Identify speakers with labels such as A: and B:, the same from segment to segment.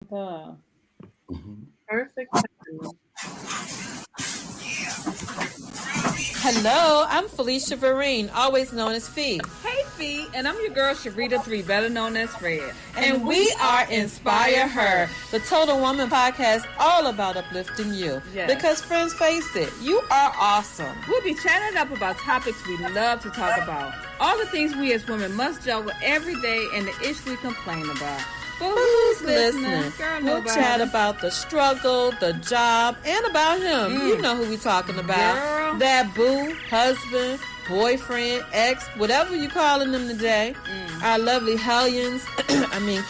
A: Uh,
B: Perfect timing.
C: Hello, I'm Felicia Vereen, always known as Fee.
A: hey, Fee, and I'm your girl, Sharita 3, better known as Fred.
C: And we are Inspire Her, the Total Woman podcast all about uplifting you.
A: Yes.
C: Because friends, face it, you are awesome.
A: We'll be chatting up about topics we love to talk about. All the things we as women must juggle every day and the ish we complain about. But who's listening? Girl,
C: we'll chat about the struggle, the job, and about him. You know who we talking about.
A: Girl.
C: That boo, husband, boyfriend, ex, whatever you calling them today. Our lovely hellions,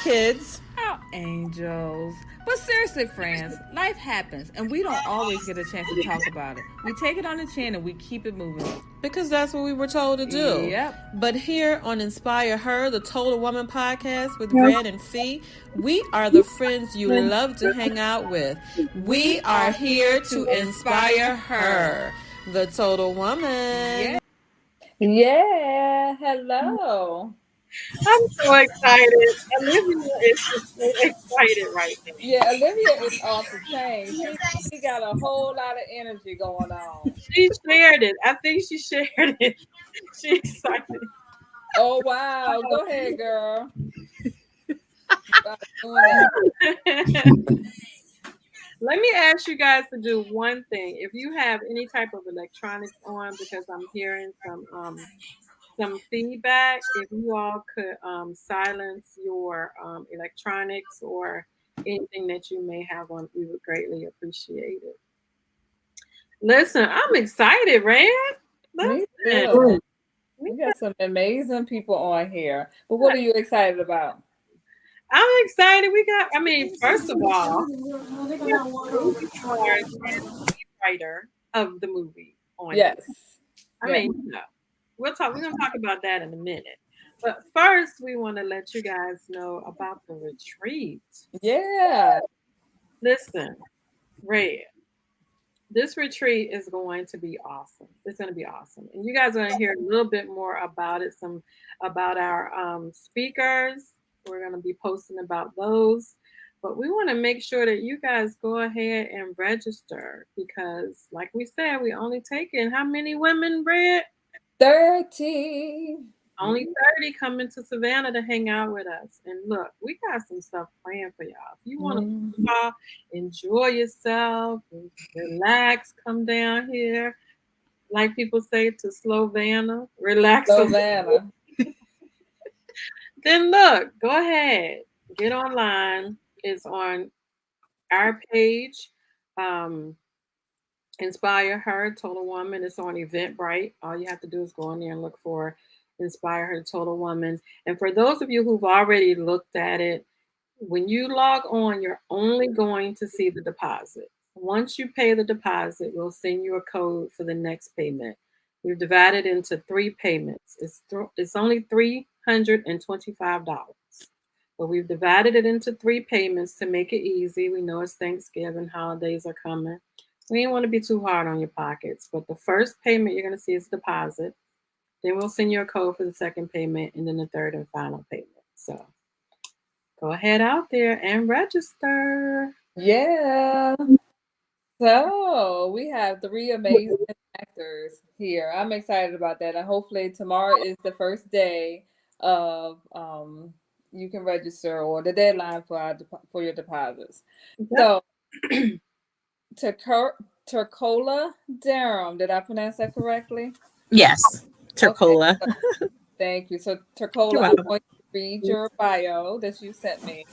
C: kids.
A: Our angels. But seriously, friends, life happens, and we don't always get a chance to talk about it. We take it on the chin and we keep it moving.
C: Because that's what we were told to do.
A: Yep.
C: But here on Inspire Her, the Total Woman podcast with Red and Fee, we are the friends you love to hang out with. We are here to inspire her, the Total Woman.
D: Yeah, hello.
B: I'm so excited. Olivia is just so excited right now.
D: Yeah, Olivia is off the chain. She got a whole lot of energy going on.
B: She shared it. I think she shared it. She's excited.
D: Oh, wow. Go ahead, girl.
B: Let me ask you guys to do one thing. If you have any type of electronics on, because I'm hearing some feedback, if you all could silence your electronics or anything that you may have on, we would greatly appreciate it. Listen, I'm excited, Red.
D: Me too. We got some amazing people on here. But what are you excited about?
B: I'm excited. First of all, we got the movie stars and the writer of the movie on.
D: Yes.
B: We're gonna talk about that in a minute. But first, we want to let you guys know about the retreat.
D: Yeah.
B: Listen, Red, this retreat is going to be awesome. It's going to be awesome, and you guys are going to hear a little bit more about it. About our speakers. We're going to be posting about those. But we want to make sure that you guys go ahead and register because, like we said, we only taking how many women, Red?
D: 30.
B: Only 30 coming to Savannah to hang out with us. And look, we got some stuff planned for y'all. If you want to enjoy yourself, relax, come down here. Like people say to Slovana, relax.
D: Slovana.
B: Then look, go ahead, get online. It's on our page, Inspire Her Total Woman. It's on Eventbrite. All you have to do is go in there and look for Inspire Her Total Woman. And for those of you who've already looked at it, when you log on, you're only going to see the deposit. Once you pay the deposit, we'll send you a code for the next payment. We've divided into 3 payments. It's only $325. But we've divided it into 3 payments to make it easy. We know it's Thanksgiving, holidays are coming. We didn't want to be too hard on your pockets. But the first payment you're going to see is deposit. Then we'll send you a code for the second payment and then the third and final payment. So go ahead out there and register.
D: Yeah. So we have 3 amazing actors here. I'm excited about that. And hopefully tomorrow is the first day of you can register or the deadline for your deposits. Yep. So Tercola Durham, did I pronounce that correctly?
C: Yes, Tercola.
D: Okay. Thank you. So Tercola, I'm going to read your bio that you sent me.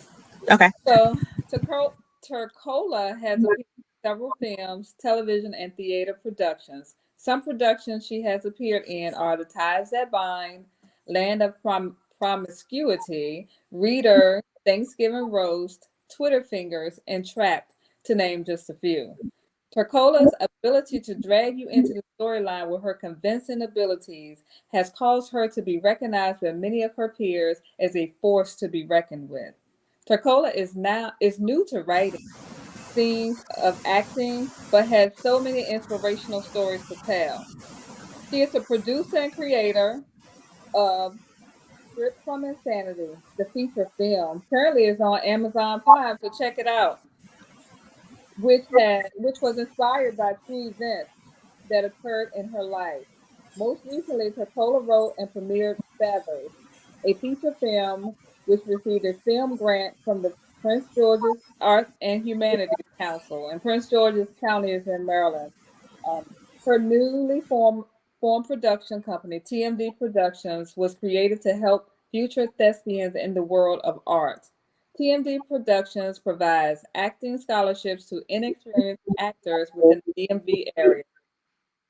C: Okay.
D: So Tercola has appeared in several films, television, and theater productions. Some productions she has appeared in are The Ties That Bind, Land of Promiscuity, Reader, Thanksgiving Roast, Twitter Fingers, and Trapped, to name just a few. Tercola's ability to drag you into the storyline with her convincing abilities has caused her to be recognized by many of her peers as a force to be reckoned with. Tercola is new to writing scenes of acting, but has so many inspirational stories to tell. She is a producer and creator of Strip from Insanity, the feature film, currently is on Amazon Prime, so check it out. Which was inspired by true events that occurred in her life. Most recently, Tercola wrote and premiered Feathers, a feature film which received a film grant from the Prince George's Arts and Humanities Council, and Prince George's County is in Maryland. Um, her newly formed production company, TMD Productions, was created to help future thespians in the world of art. TMD Productions provides acting scholarships to inexperienced actors within the DMV area.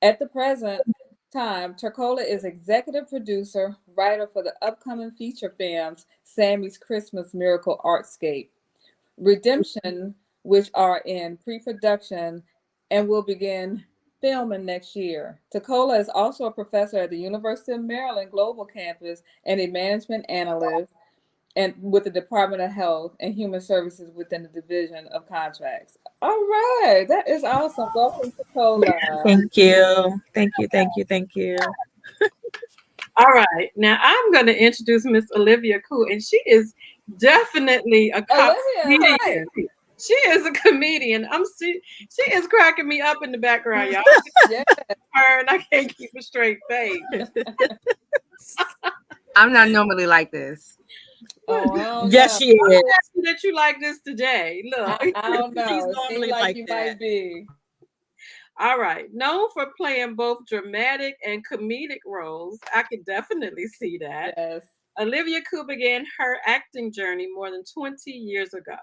D: At the present time, Tercola is executive producer, writer for the upcoming feature films Sammy's Christmas Miracle Artscape, Redemption, which are in pre-production and will begin filming next year. Tercola is also a professor at the University of Maryland Global Campus and a management analyst and with the Department of Health and Human Services within the Division of Contracts. All right, that is awesome. Welcome to Cola.
E: Thank you. Thank you. Thank you. Thank you.
B: All right. Now I'm going to introduce Miss Olivia Keu, and she is definitely a
D: Olivia, hi.
B: comedian. She is a comedian. She is cracking me up in the background, y'all.
D: Yeah.
B: Her and I can't keep a straight face.
F: I'm not normally like this.
D: Oh, I don't
E: Yes,
D: know.
E: she is.
B: That you like this today. Look.
D: I don't know.
E: She's
D: It
E: normally
D: seems like
E: like
D: you
E: that.
D: might be.
B: All right. Known for playing both dramatic and comedic roles, I could definitely see that.
D: Yes.
B: Olivia Keu began her acting journey more than 20 years ago.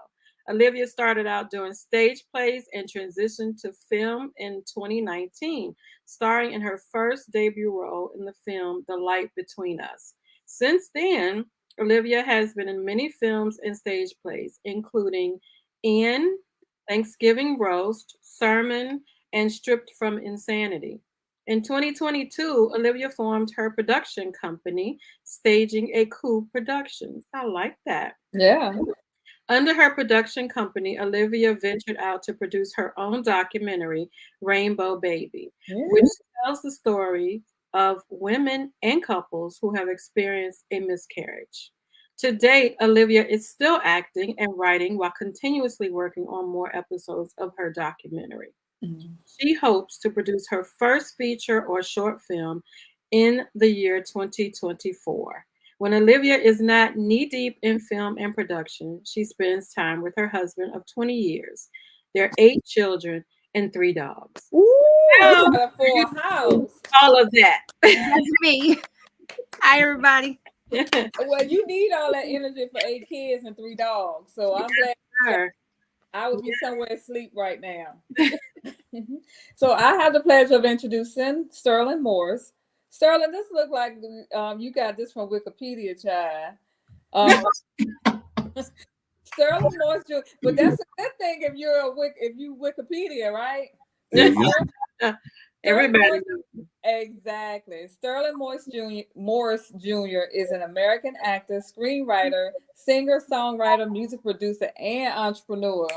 B: Olivia started out doing stage plays and transitioned to film in 2019, starring in her first debut role in the film The Light Between Us. Since then, Olivia has been in many films and stage plays, including In, Thanksgiving Roast, Sermon, and Stripped from Insanity. In 2022, Olivia formed her production company, Staging a Coup Productions. I like that.
D: Yeah.
B: Under her production company, Olivia ventured out to produce her own documentary, Rainbow Baby,
D: Yeah.
B: which tells the story of women and couples who have experienced a miscarriage. To date, Olivia is still acting and writing while continuously working on more episodes of her documentary.
D: Mhm.
B: She hopes to produce her first feature or short film in the year 2024. When Olivia is not knee deep in film and production, she spends time with her husband of 20 years, their 8 children, and 3 dogs.
D: Ooh,
B: Now,
D: you got a full house.
B: all of that.
F: That's me. Hi, everybody.
D: Well, you need all that energy for 8 kids and 3 dogs. So I'm glad
B: Sure.
D: I would be somewhere asleep right now. So I have the pleasure of introducing Sterling Morse. Sterling, this look like you got this from Wikipedia, child. Sterling Morse, but that's a good thing if you Wikipedia, right?
G: Yeah,
D: Sterling
B: Everybody
D: Morse-
B: knows.
D: Exactly. Sterling Morse Jr. is an American actor, screenwriter, singer, songwriter, music producer, and entrepreneur.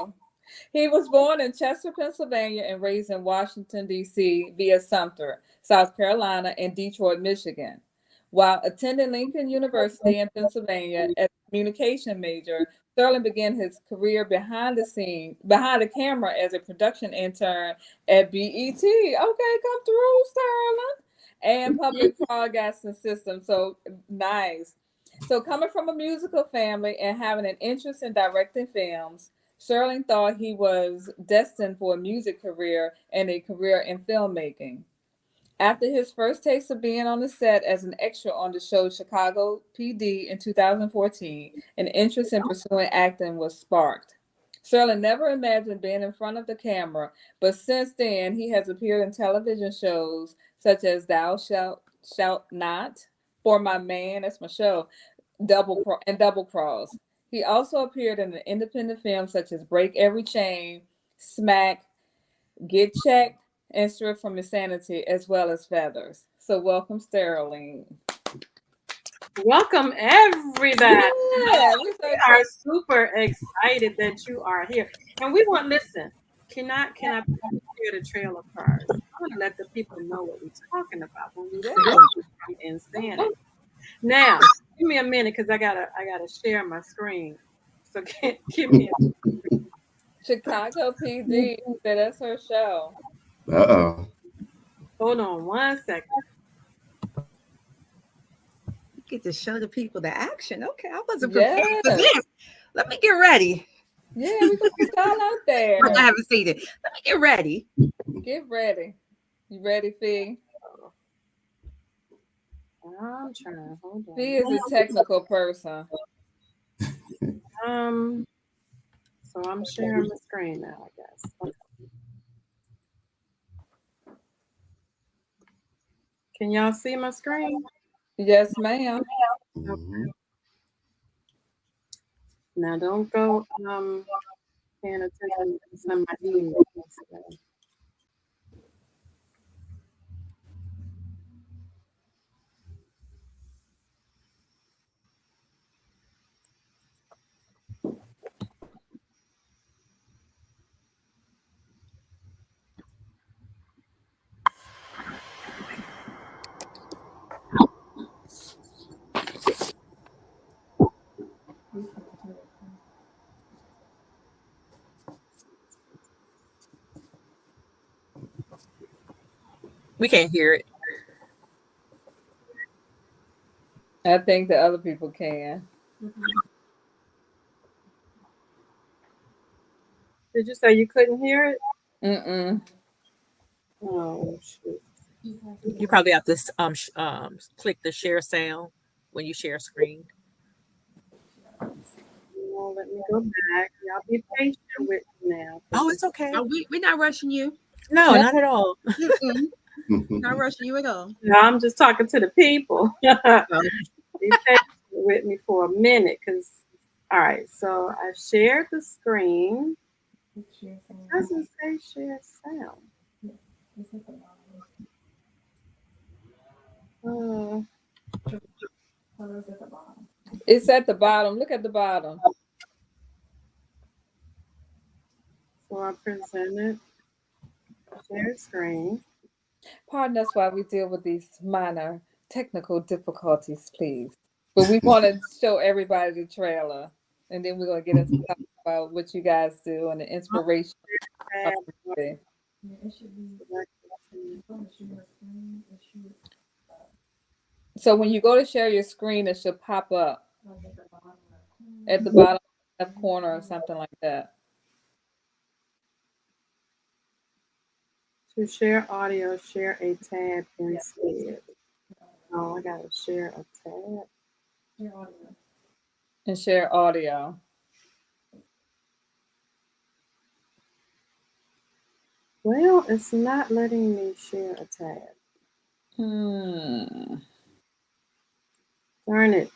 D: He was born in Chester, Pennsylvania, and raised in Washington, D.C. via Sumter, South Carolina, and Detroit, Michigan. While attending Lincoln University in Pennsylvania as a communication major, Sterling began his career behind the camera as a production intern at BET. Okay, come through, Sterling. And public broadcasting system. So nice. So coming from a musical family and having an interest in directing films, Sterling thought he was destined for a music career and a career in filmmaking. After his first taste of being on the set as an extra on the show Chicago PD in 2014, an interest in pursuing acting was sparked. Sterling never imagined being in front of the camera, but since then he has appeared in television shows such as Thou Shalt Not, For My Man, that's my show, Double Cross. He also appeared in the independent films such as Break Every Chain, Smack, Get Checked, and Strip from Insanity, as well as Feathers. So welcome, Sterling.
B: Welcome, everybody.
D: Yeah,
B: We are super excited that you are here. And we want, listen, can I share the trail of cars? I want to let the people know what we're talking about when we say from insanity. Now, Give me a minute because I gotta share my screen. So give me
D: Chicago PD said that's her show.
G: Uh-oh.
B: hold on 1 second.
F: Get to show the people the action. Okay, I wasn't prepared
D: Yes.
F: for this. Let me get ready.
D: Yeah, we gonna put y'all out there.
F: I haven't seen it. Let me get ready.
D: Get ready. You ready, Fee?
B: I'm trying. Hold on.
D: Fee is a technical person.
B: So I'm sharing my screen now, I guess. Okay. Can y'all see my screen?
D: Yes, ma'am.
G: Mhm.
B: Now don't go paying attention to some of my emails.
E: We can't hear it.
D: I think the other people can.
B: Did you say you couldn't hear it?
D: Mm-mm.
B: Oh shoot.
E: You probably have to click the share sound when you share screen.
B: Well, let me go back. Y'all be patient with me now.
E: Oh, it's okay.
F: Oh, we're not rushing you.
E: No, not at all.
F: Mm-mm. Not rushing you at all.
B: No, I'm just talking to the people.
F: Oh.
B: Be patient with me for a minute, because all right. So I shared the screen. It doesn't say share sound.
D: It's at the bottom. Look at the bottom.
B: So I presented share screen.
D: Pardon us while we deal with these minor technical difficulties, please. But we want to show everybody the trailer, and then we're gonna get into talk about what you guys do and the inspiration of the movie. So when you go to share your screen, it should pop up at the bottom left corner or something like that.
B: To share audio, share a tab instead. Oh, I gotta share a tab.
D: And share audio.
B: Well, it's not letting me share a tab. Darn it.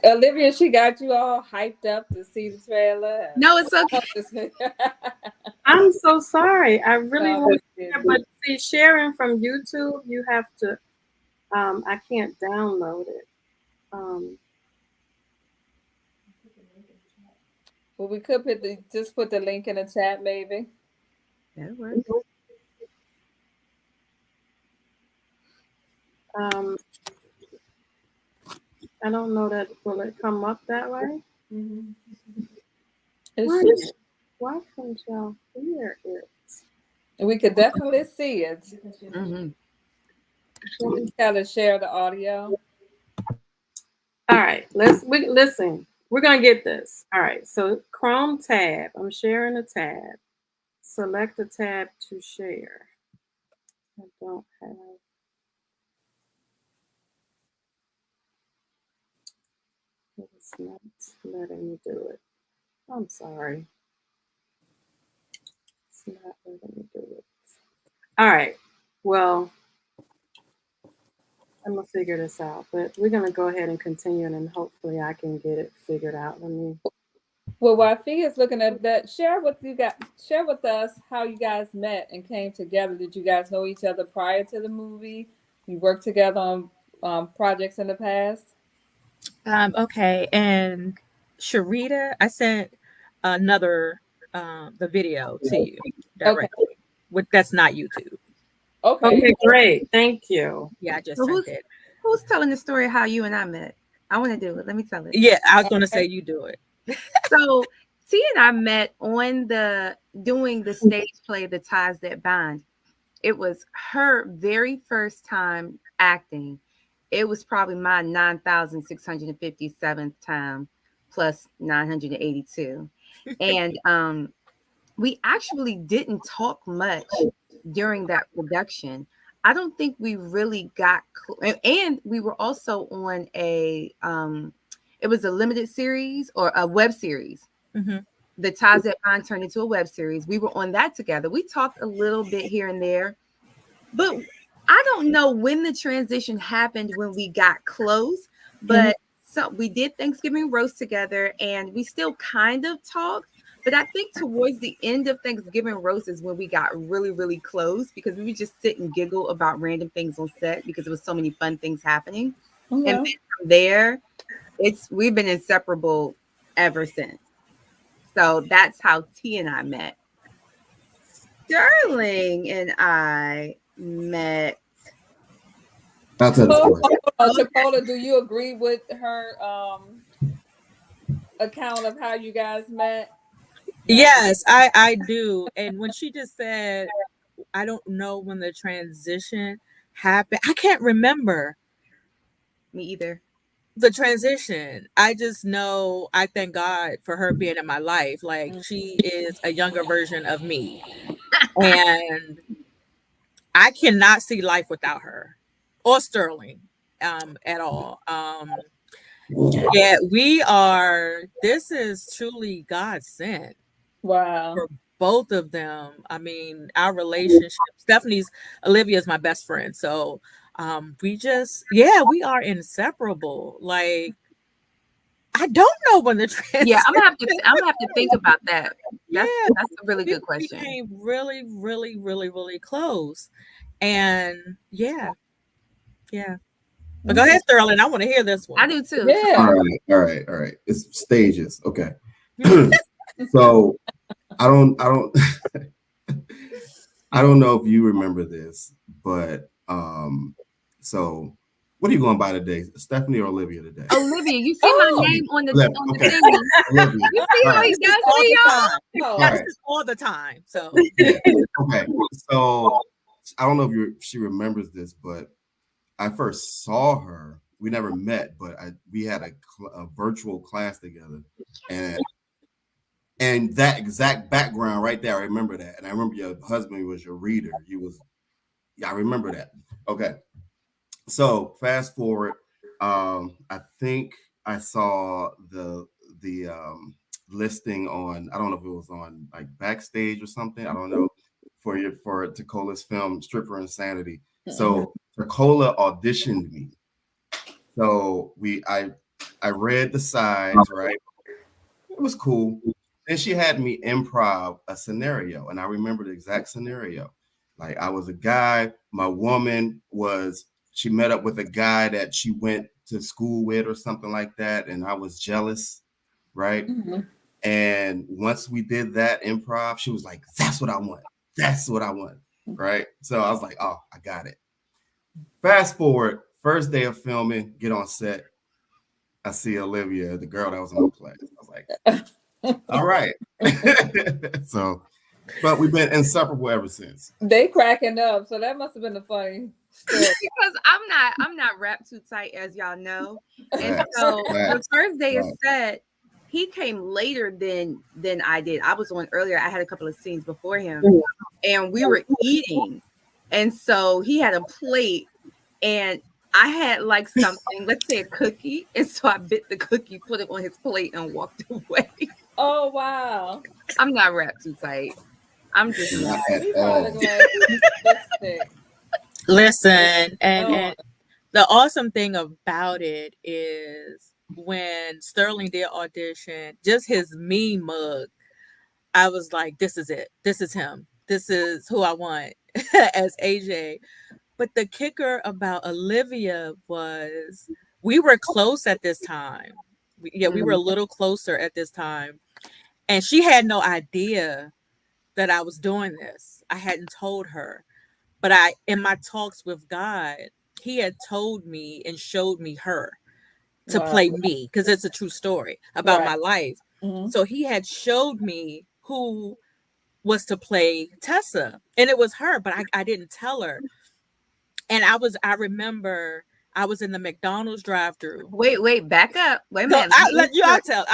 D: Olivia, she got you all hyped up to see the trailer.
F: No, it's okay.
B: I'm so sorry. I really
D: No,
B: want
D: it's
B: to, but see, sharing from YouTube, you have to. I can't download it.
D: Well, we could just put the link in the chat, maybe.
F: That works.
B: I don't know that will it come up that way. Why can't y'all hear it?
D: We could definitely see it.
F: Mm-hmm.
D: We gotta share the audio.
B: All right, listen. We're gonna get this. All right, so Chrome tab. I'm sharing a tab. Select a tab to share. I don't have. It's not letting me do it. I'm sorry. It's not letting me do it. All right. Well, I'm gonna figure this out, but we're gonna go ahead and continue, and hopefully I can get it figured out. Let me.
D: Well, while Fee is looking at that, share with us how you guys met and came together. Did you guys know each other prior to the movie? You worked together on projects in the past?
E: Okay, and Sharita, I sent another the video to you directly. That's not YouTube.
D: Okay.
B: Okay, great. Thank you.
E: Yeah, I just
F: So
E: sent it.
F: Who's telling the story of how you and I met? I want to do it. Let me tell it.
E: Yeah, I was going to say you do it.
F: So T and I met on doing the stage play, The Ties That Bind. It was her very first time acting. It was probably my 9,657th time plus 982. And we actually didn't talk much during that production. I don't think we really got and we were also on it was a limited series or a web series.
E: Mm-hmm.
F: The Ties That Bind turned into a web series. We were on that together. We talked a little bit here and there, but I don't know when the transition happened when we got close, but so we did Thanksgiving roast together and we still kind of talked. But I think towards the end of Thanksgiving roast is when we got really, really close because we would just sit and giggle about random things on set because there was so many fun things happening. And then from there, we've been inseparable ever since. So that's how T and I met. Sterling and I met.
G: I'll tell the story.
D: Tercola, do you agree with her account of how you guys met?
E: Yes, I do. And when she just said, I don't know when the transition happened, I can't remember
F: Me either.
E: the transition. I just know I thank God for her being in my life. Like she is a younger version of me. And I cannot see life without her or Sterling at all. Yeah, this is truly God sent
D: Wow.
E: for both of them. I mean, our relationship, Olivia's my best friend. So we are inseparable. Like, I don't know when the
F: Yeah,
E: transition.
F: I'm gonna have to think about that. That's
E: Yeah,
F: that's a really
E: we
F: good question.
E: became really, really, really, really close. And yeah. But go ahead, Sterling. I want to hear this
F: I
E: one.
F: do too.
D: Yeah.
G: All right. It's stages. Okay. So I don't I don't know if you remember this, but so what are you going by today? Stephanie or Olivia today?
F: Olivia, you see my name on the
G: Okay.
F: thingy.
G: Olivia.
F: You see
G: All
F: how
G: right.
F: he does
E: All
F: me,
E: the
F: y'all?
E: time.
G: All
E: This
G: right.
E: is all the time. So
G: Yeah. Okay. So I don't know if she remembers this, but I first saw her. We never met, but we had a virtual class together, and that exact background right there, I remember that, and I remember your husband was your reader. I remember that. Okay, so fast forward. I think I saw the listing on. I don't know if it was on like Backstage or something. I don't know for Tercola's film Stripper Insanity. So Tercola auditioned me. So I read the sides, right? It was cool. Then she had me improv a scenario, and I remember the exact scenario. Like I was a guy, my woman she met up with a guy that she went to school with or something like that, and I was jealous, right? And once we did that improv, she was like, "That's what I want. That's what I want." Right? So I was like, "Oh, I got it." Fast forward, first day of filming, get on set. I see Olivia, the girl that was in my class. I was like, all right. So, but we've been inseparable ever since.
D: They cracking up, so that must have been a funny story.
F: Because I'm not wrapped too tight, as y'all know. And
G: Facts,
F: so the
G: facts.
F: first day of
G: Right.
F: set, he came later than I did. I was on earlier. I had a couple of scenes before him, and we were eating. And so he had a plate, and I had like something, let's say a cookie. And so I bit the cookie, put it on his plate, and walked away.
D: Oh wow.
F: I'm not wrapped too tight. I'm just
G: Not
F: not.
G: at
D: We
G: all.
D: probably glad you listening.
E: listen, and
D: Oh,
E: the awesome thing about it is when Sterling did audition, just his me mug, I was like, this is it. This is him. This is who I want as AJ. But the kicker about Olivia was we were close at this time. We were a little closer at this time. And she had no idea that I was doing this. I hadn't told her. But in my talks with God, he had told me and showed me her to play me, because it's a true story about my life. So he had showed me who was to play Tessa, and it was her, but I didn't tell her. And I remember I was in the McDonald's drive-thru.
F: Wait, back up. Wait a minute.
E: I'll let you tell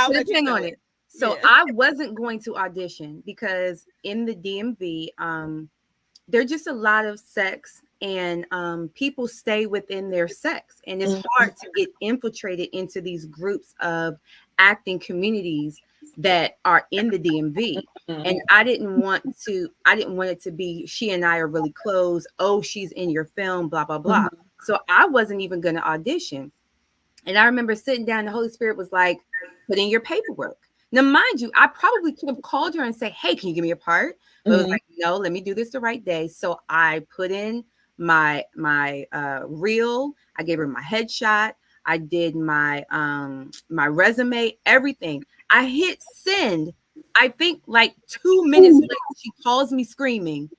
F: it. So I wasn't going to audition because in the DMV, there's just a lot of sex, and people stay within their sex, and it's hard to get infiltrated into these groups of acting communities that are in the DMV. And I didn't want it to be she and I are really close. Oh, she's in your film, blah, blah, blah. So I wasn't even going to audition. And I remember sitting down, the Holy Spirit was like, put in your paperwork. Now, mind you, I probably could have called her and say, hey, can you give me a part? But it was like, no, let me do this the right day. So I put in my reel. I gave her my headshot. I did my resume, everything. I hit send. I think like 2 minutes later, she calls me screaming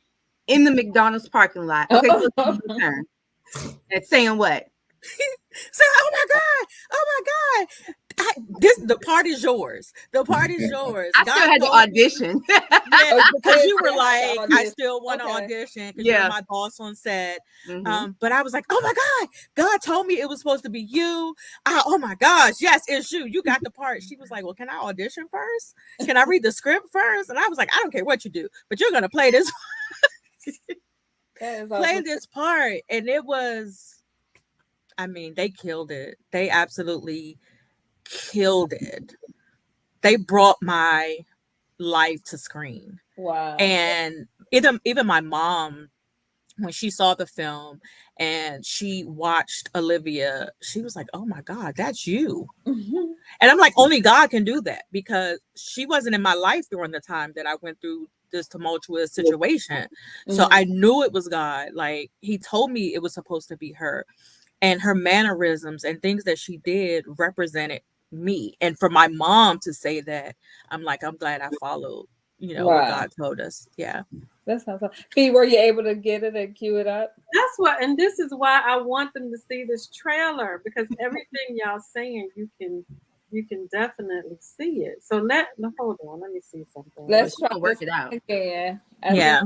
F: in the McDonald's parking lot. Okay, turn. And saying what?
E: So, oh my God. The part is yours. The part is yours.
F: I still had to audition.
E: Because you were like, I still want to audition because you're my boss on set. But I was like, oh my God, God told me it was supposed to be you. Oh my gosh, yes, it's you. You got the part. She was like, well, can I audition first? Can I read the script first? And I was like, I don't care what you do, but you're gonna play this. Play this part. And it was, I mean, they killed it. They absolutely killed it. They brought my life to screen.
D: Wow.
E: And even my mom, when she saw the film and she watched Olivia, she was like, oh my God, that's you. And I'm like, only God can do that, because she wasn't in my life during the time that I went through this tumultuous situation. So I knew it was God. Like, he told me it was supposed to be her, and her mannerisms and things that she did represented me. And for my mom to say that, I'm like, I'm glad I followed, what God told us. Yeah.
D: That sounds like. Fee, were you able to get it and cue it up?
B: That's what, and this is why I want them to see this trailer, because everything y'all saying, you can definitely see it. So hold on, let me see something.
D: Let's try
F: to work it out.
D: Again.
E: Yeah.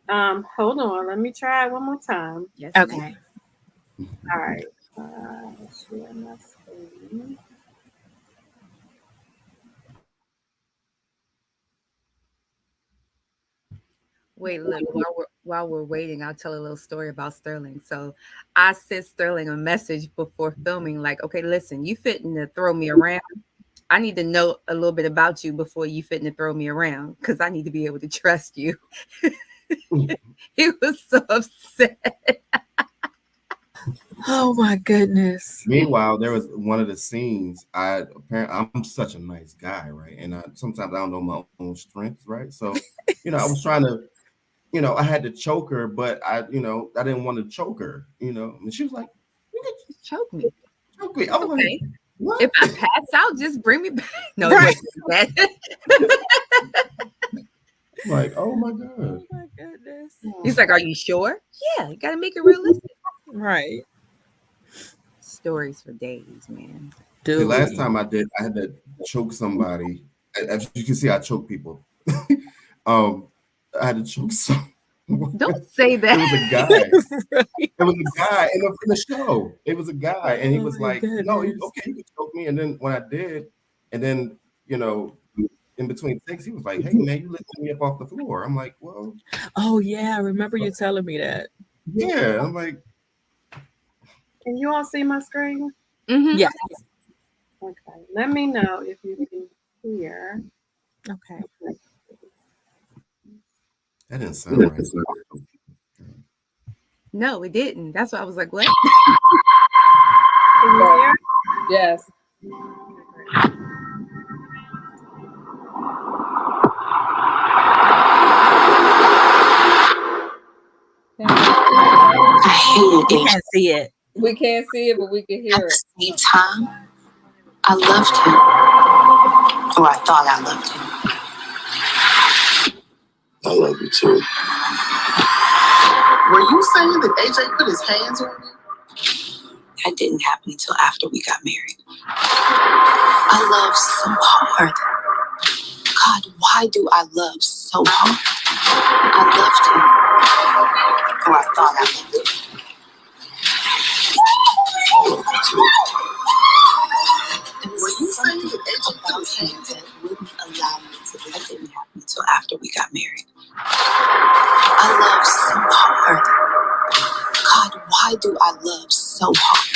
B: Hold on, let me try it one more time.
F: Yes.
E: Okay.
B: All right. Share my screen.
F: Wait, look, while we're waiting, I'll tell a little story about Sterling. So I sent Sterling a message before filming, like, okay, listen, you fitting to throw me around. I need to know a little bit about you before you fitting to throw me around, because I need to be able to trust you. He was so upset.
E: Oh my goodness.
G: Meanwhile, there was one of the scenes. I'm such a nice guy, right? And sometimes I don't know my own strengths, right? So, I was trying to, I had to choke her, but I didn't want to choke her, And she was like, "You can
F: choke me."
G: Choke me. I was
F: okay.
G: Like, what?
F: If I pass out, just bring me back. No,
E: right.
G: Like, oh my God.
E: Oh my goodness.
F: He's like, are you sure? Yeah, you gotta make it realistic.
E: Right.
F: Stories for days, man.
G: Dude. The last time I had to choke somebody. As you can see, I choke people. I had to choke someone.
F: Don't say that.
G: It was a guy. It was a guy in the show. It was a guy, and he was like, goodness. "No, okay, you can choke me." And then when I did, and then in between takes, he was like, "Hey man, you lifted me up off the floor." I'm like, "Well."
E: Oh yeah, I remember you telling me that.
G: Yeah, I'm like.
B: Can you all see my screen?
F: Mm-hmm.
E: Yes.
B: Okay. Let me know if you can hear.
E: Okay.
G: That didn't sound right.
F: No, it didn't. That's why I was like, what?
B: Can you hear?
D: Yes.
H: I hated it.
E: We can't see it.
D: We can't see it, but we can hear it.
H: At the same time, I loved him. Or I thought I loved him.
I: I love you too.
J: Were you saying that AJ put his hands on you?
H: That didn't happen until after we got married. I love so hard. God, why do I love so hard? I loved him. Or I thought I loved him. It was something about him that wouldn't allow me to live. That didn't happen until after we got married. I love so hard. God, why do I love so hard?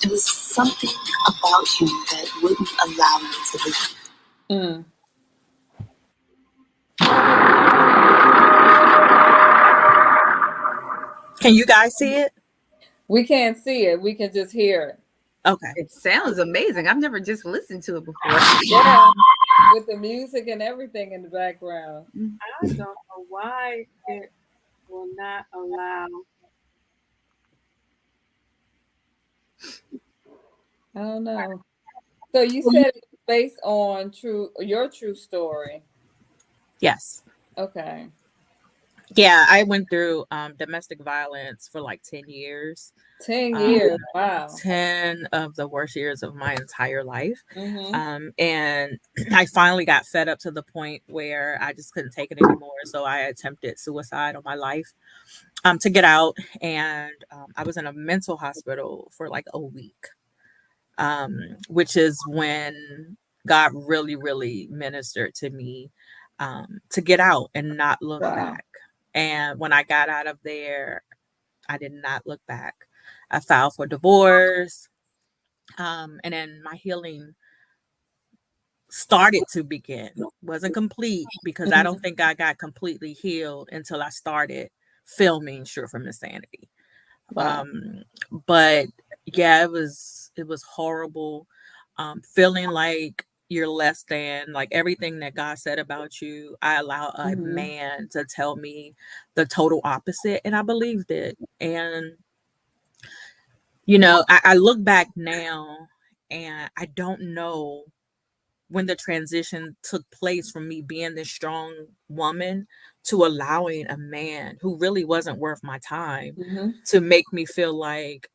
H: There was something about him that wouldn't allow me to live.
D: Mm.
E: Can you guys see it?
D: We can't see it. We can just hear it.
E: Okay.
F: It sounds amazing. I've never just listened to it before.
D: Yeah. With the music and everything in the background.
B: I don't know why it will not allow.
D: I don't know. So you said it's based on your true story.
E: Yes.
D: Okay.
E: Yeah, I went through domestic violence for like 10 years.
D: 10 years. Wow.
E: 10 of the worst years of my entire life.
D: Mm-hmm.
E: And I finally got fed up to the point where I just couldn't take it anymore. So I attempted suicide on my life to get out. And I was in a mental hospital for like a week, which is when God really, really ministered to me to get out and not look back. And when I got out of there, I did not look back. I filed for divorce. And then my healing started to begin. Wasn't complete because I don't think I got completely healed until I started filming Sure from Insanity.
D: Wow.
E: But yeah, it was horrible. Feeling like you're less than, like everything that God said about you, I allow a man to tell me the total opposite, and I believed it. And you know, I look back now and I don't know when the transition took place from me being this strong woman to allowing a man who really wasn't worth my time to make me feel like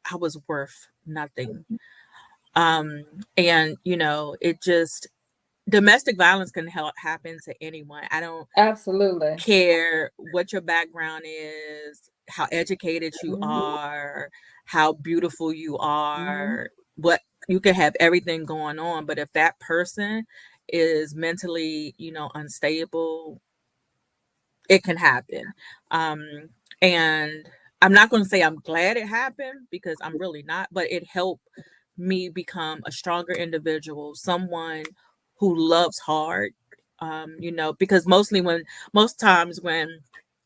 E: I was worth nothing. And you know, it just, domestic violence can happen to anyone. I don't
D: Absolutely.
E: care what your background is, how educated you are, how beautiful you are, what, you can have everything going on, but if that person is mentally, you know, unstable, it can happen. And I'm not going to say I'm glad it happened because I'm really not, but it helped me become a stronger individual, someone who loves hard. You know, because most times when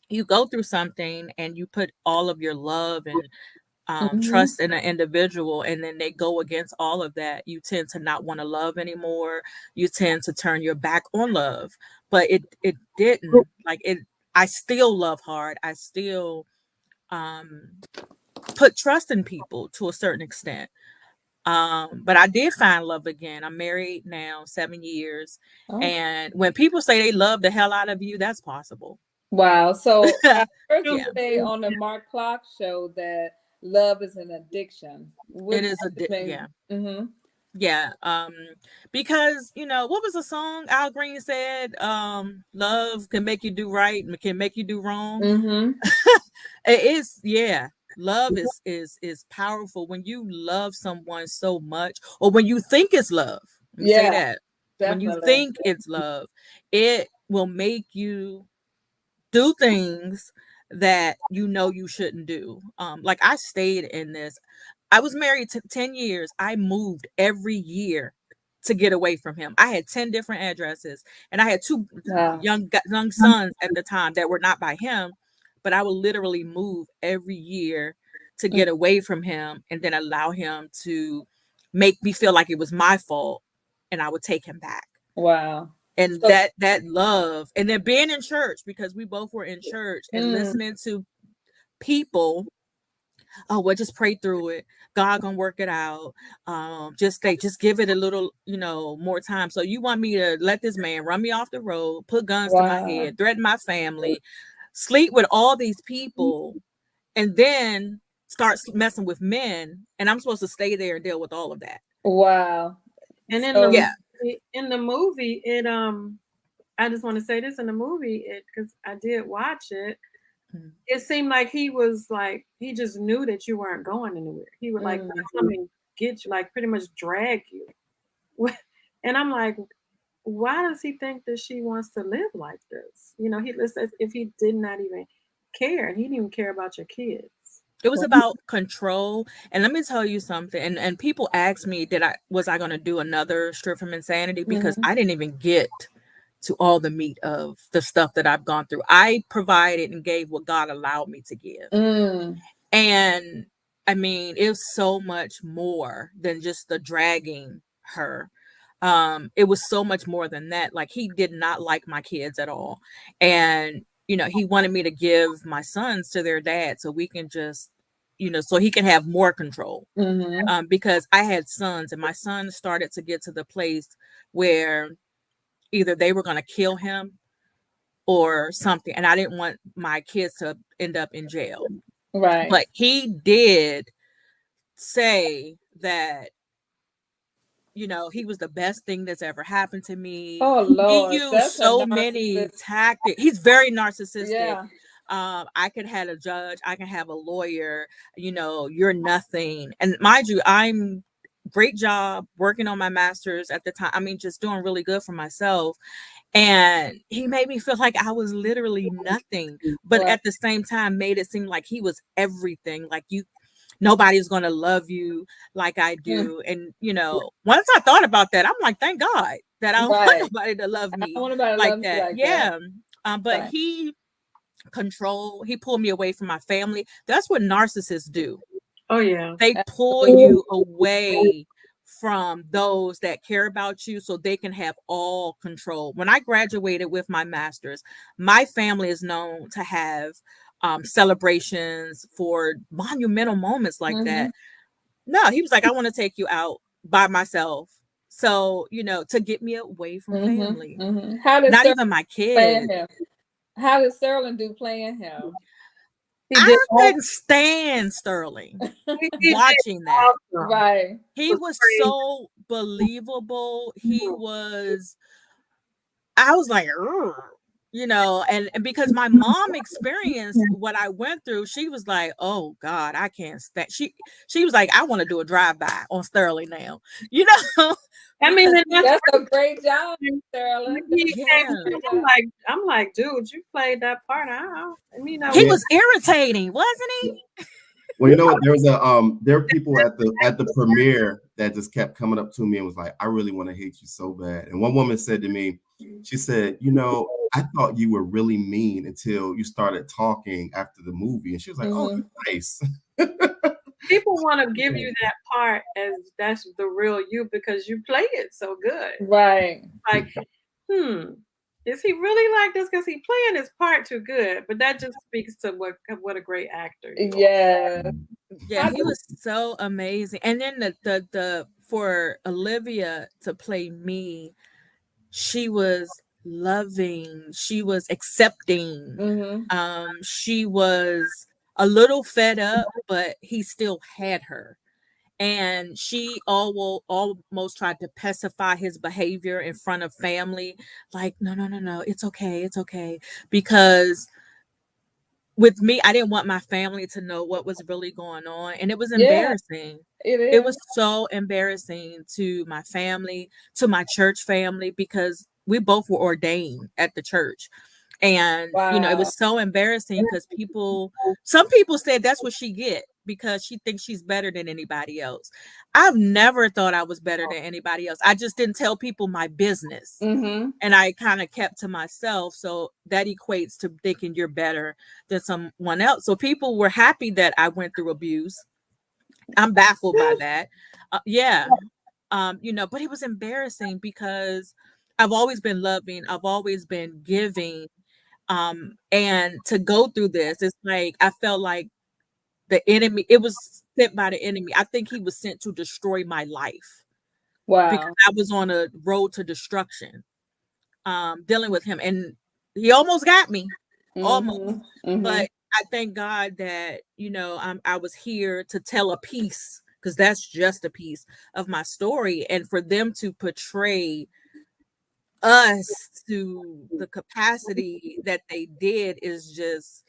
E: you go through something and you put all of your love and trust in an individual, and then they go against all of that, you tend to not want to love anymore. You tend to turn your back on love. But it didn't, like, it, I still love hard. I still put trust in people to a certain extent. But I did find love again. I'm married now 7 years.
D: Oh.
E: And when people say they love the hell out of you, that's possible.
D: Wow. So I heard you
E: Yeah.
D: say on the Mark Clark show that love is an addiction.
E: It is yeah.
D: Mm-hmm.
E: Yeah. Because, you know, what was the song Al Green said? Love can make you do right and can make you do wrong.
D: Mm-hmm.
E: It is, yeah. Love is powerful when you love someone so much, or when you think it's love. Let me say that.
D: Definitely.
E: When you think it's love, it will make you do things that you know you shouldn't do. Like I stayed in this. I was married 10 years. I moved every year to get away from him. I had 10 different addresses, and I had two young sons at the time that were not by him, but I would literally move every year to get away from him, and then allow him to make me feel like it was my fault, and I would take him back.
D: Wow.
E: And that love, and then being in church, because we both were in church and listening to people oh, well, just pray through it. God gonna work it out. Just give it a little, more time. So you want me to let this man run me off the road, put guns to my
D: Wow.
E: head, threaten my family, sleep with all these people, and then start messing with men, and I'm supposed to stay there and deal with all of that.
D: Wow.
B: And in
D: So-
B: the
E: Yeah.
B: movie, it I just want to say this, in the movie, it, because I did watch it, it seemed like he was like, he just knew that you weren't going anywhere. He would like come and get you, like pretty much drag you. And I'm like, why does he think that she wants to live like this? You know, he looks as if he did not even care, and he didn't even care about your kids.
E: It was about control. And let me tell you something. And people asked me, was I going to do another strip from insanity? Because I didn't even get to all the meat of the stuff that I've gone through. I provided and gave what God allowed me to give. And I mean, it was so much more than just the dragging her. It was so much more than that. Like, he did not like my kids at all. And, he wanted me to give my sons to their dad so we can just, so he can have more control. Because I had sons, and my sons started to get to the place where either they were going to kill him or something. And I didn't want my kids to end up in jail.
D: Right.
E: But he did say that, he was the best thing that's ever happened to me.
D: Oh Lord,
E: He used
D: that's
E: so many tactics. He's very narcissistic.
D: Yeah.
E: I could have a judge, I can have a lawyer, you're nothing. And mind you, I'm great job working on my master's at the time. I mean, just doing really good for myself. And he made me feel like I was literally nothing, but
D: Right.
E: at the same time made it seem like he was everything. Like, nobody's going to love you like I do. And, once I thought about that, I'm like, thank God that I don't want nobody to love me like that. Yeah. But
D: Right.
E: he pulled me away from my family. That's what narcissists do.
B: Oh yeah.
E: They pull you away from those that care about you so they can have all control. When I graduated with my master's, my family is known to have celebrations for monumental moments like that. No, he was like, I want to take you out by myself. So, to get me away from family.
D: How did
E: Not
D: Sterling
E: even my
D: playing
E: kids.
D: him? How did Sterling do playing him?
E: I couldn't stand Sterling watching that.
D: Right.
E: He was so believable. I was like, "Ugh," and because my mom experienced what I went through, she was like, oh God, I can't stand. She was like, I want to do a drive-by on Sterling now.
B: I mean,
D: that's a great job, Sterling.
B: I'm like, dude, you played that part.
E: He was irritating, wasn't he?
G: Well, you know what? There were people at the premiere that just kept coming up to me and was like, I really want to hate you so bad. And one woman said to me, she said, I thought you were really mean until you started talking after the movie. And she was like, oh, nice.
B: People want to give you that part as that's the real you because you play it so good.
D: Right.
B: Like, is he really like this? Because he playing his part too good. But that just speaks to what a great actor he
D: was.
E: Yeah, he was so amazing. And then the for Olivia to play me, she was loving, she was accepting. She was a little fed up, but he still had her. And she almost tried to pacify his behavior in front of family. Like, no, it's okay. Because with me, I didn't want my family to know what was really going on. And it was embarrassing. It was so embarrassing to my family, to my church family, because we both were ordained at the church. And, it was so embarrassing because some people said that's what she get because she thinks she's better than anybody else. I've never thought I was better than anybody else. I just didn't tell people my business. And I kind of kept to myself. So that equates to thinking you're better than someone else. So people were happy that I went through abuse. I'm baffled by that. But it was embarrassing because I've always been loving. I've always been giving. And to go through this, it's like, I felt like the enemy. It was sent by the enemy. I think he was sent to destroy my life because
D: Wow.
E: I was on a road to destruction, dealing with him, and he almost got me, almost.
D: Mm-hmm.
E: But
D: Mm-hmm.
E: I thank God that I was here to tell a piece, because that's just a piece of my story, and for them to portray us to the capacity that they did is just,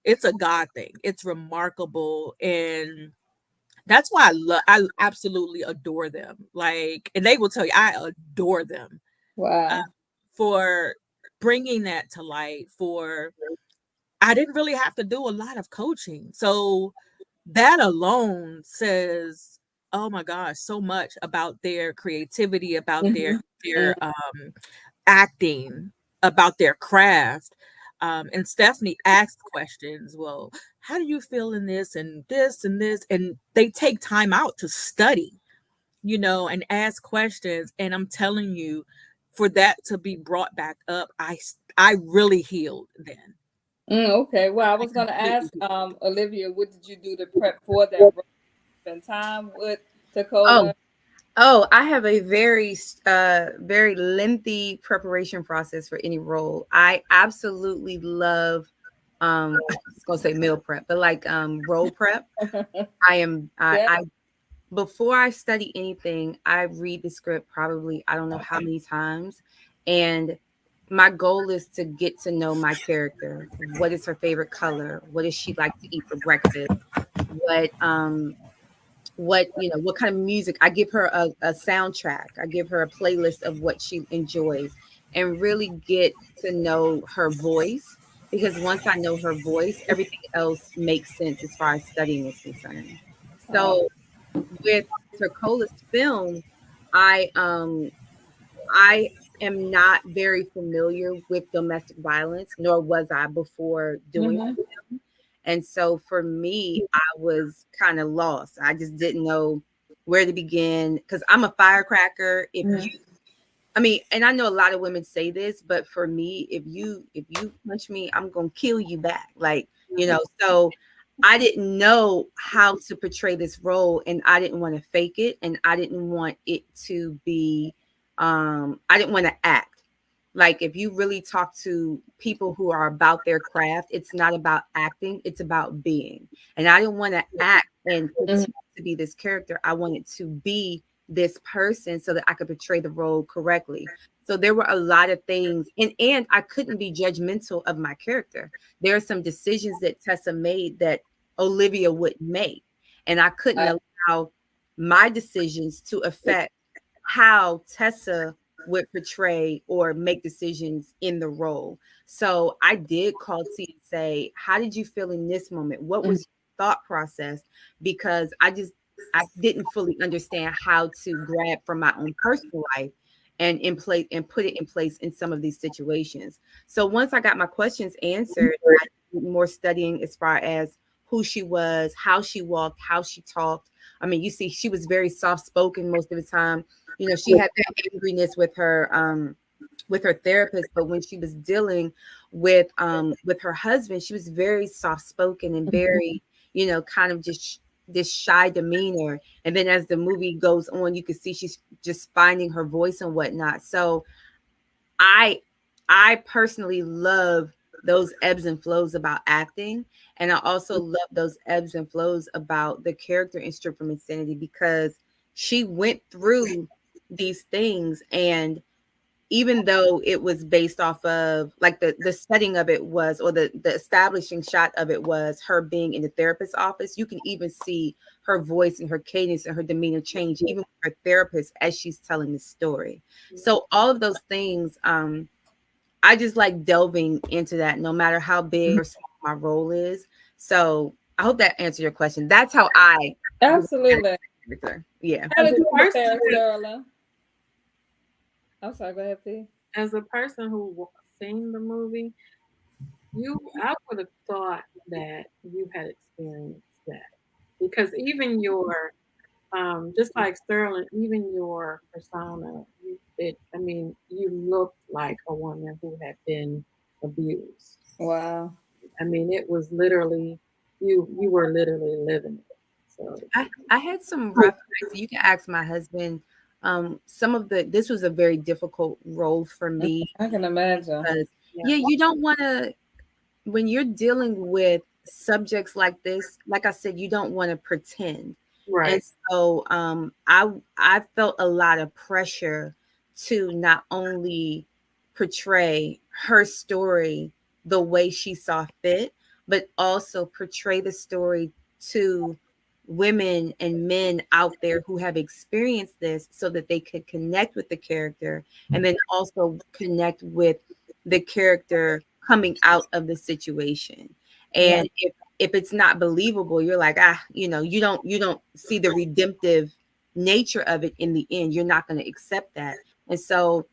E: it's a God thing. It's remarkable, and that's why I absolutely adore them. Like, and they will tell you I adore them, uh,
D: Wow.
E: for bringing that to light. For I didn't really have to do a lot of coaching, so that alone says, oh my gosh, so much about their creativity, about
D: Mm-hmm.
E: their acting, about their craft. And Stephanie asked questions. Well, how do you feel in this and this and this? And they take time out to study, and ask questions. And I'm telling you, for that to be brought back up, I really healed then.
D: Okay. Well, I
E: I
D: was gonna
E: completely
D: ask
E: healed.
D: Olivia, what did you do to prep for that role? Spend time with
F: Oh,
D: Tercola.
F: oh, I have a very lengthy preparation process for any role. I absolutely love I was gonna say meal prep, but like role prep. I am
D: Yeah.
F: I before I study anything, I read the script probably I don't know how many times. And my goal is to get to know my character. What is her favorite color? What does she like to eat for breakfast? What what kind of music. I give her a soundtrack. I give her a playlist of what she enjoys, and really get to know her voice, because once I know her voice, everything else makes sense as far as studying is concerned.
D: Oh.
F: So with Tercola's film, I um I am not very familiar with domestic violence, nor was I before doing
D: Mm-hmm.
F: the film. And so for me, I was kind of lost. I just didn't know where to begin, because I'm a firecracker. If you
D: Mm-hmm.
F: I mean, and I know a lot of women say this, but for me, if you punch me, I'm gonna kill you back. Like, so I didn't know how to portray this role, and I didn't want to fake it, and I didn't want it to be I didn't want to act. Like, if you really talk to people who are about their craft, it's not about acting, it's about being. And I didn't want to act and pretend to be this character. I wanted to be this person so that I could portray the role correctly. So there were a lot of things, and I couldn't be judgmental of my character. There are some decisions that Tessa made that Olivia wouldn't make, and I couldn't allow my decisions to affect how Tessa would portray or make decisions in the role. So I did call T and say, "How did you feel in this moment? What was your thought process?" Because I didn't fully understand how to grab from my own personal life and in place and put it in place in some of these situations. So once I got my questions answered, I did more studying as far as who she was, how she walked, how she talked. I mean, you see, she was very soft spoken most of the time. She had that angriness with her therapist, but when she was dealing with her husband, she was very soft spoken and very, kind of just this shy demeanor. And then as the movie goes on, you can see she's just finding her voice and whatnot. So I I personally love those ebbs and flows about acting. And I also love those ebbs and flows about the character in Strip from Insanity, because she went through these things. And even though it was based off of, like, the setting of it was, or the establishing shot of it was her being in the therapist's office, you can even see her voice and her cadence and her demeanor change, even with her therapist, as she's telling the story. So all of those things, I just like delving into that, no matter how big or small my role is. So I hope that answered your question. That's how I
D: Absolutely.
F: yeah.
D: How
B: As
D: did
B: a
D: you
B: person,
D: prepare, Sterling? I'm sorry. Go ahead, please.
B: as a person who seen the movie, I would have thought that you had experienced that, because even your just like Sterling, even your persona, I mean, you looked like a woman who had been abused.
D: Wow.
B: I mean, it was literally, you were literally living it. So
F: I had some rough nights. You can ask my husband. This was a very difficult role for me
D: I can imagine.
F: because you don't want to, when you're dealing with subjects like this, like I said, you don't want to pretend.
B: right.
F: And so I felt a lot of pressure to not only portray her story the way she saw fit, but also portray the story to women and men out there who have experienced this so that they could connect with the character and then also connect with the character coming out of the situation. And if it's not believable, you're like, you don't see the redemptive nature of it in the end. You're not going to accept that. And so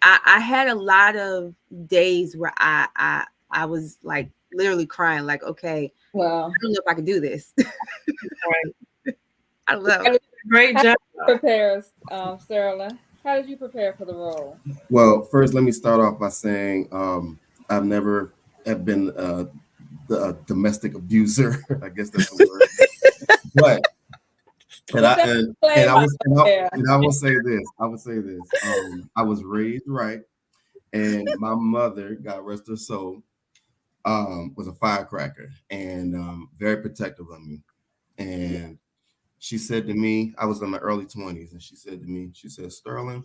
F: I had a lot of days where I was like literally crying, like, okay,
D: Wow.
F: I don't know if I can do this.
B: Right.
F: I don't know.
B: Great job.
D: Prepare, Sterling. How did you prepare for the role?
G: Well, first, let me start off by saying I've never have been the domestic abuser. I guess that's the word. But and I will say this. I will say this. I was raised right, and my mother, God rest her soul, was a firecracker and very protective of me. And she said to me, I was in my early 20s, and she said to me, she said, Sterling,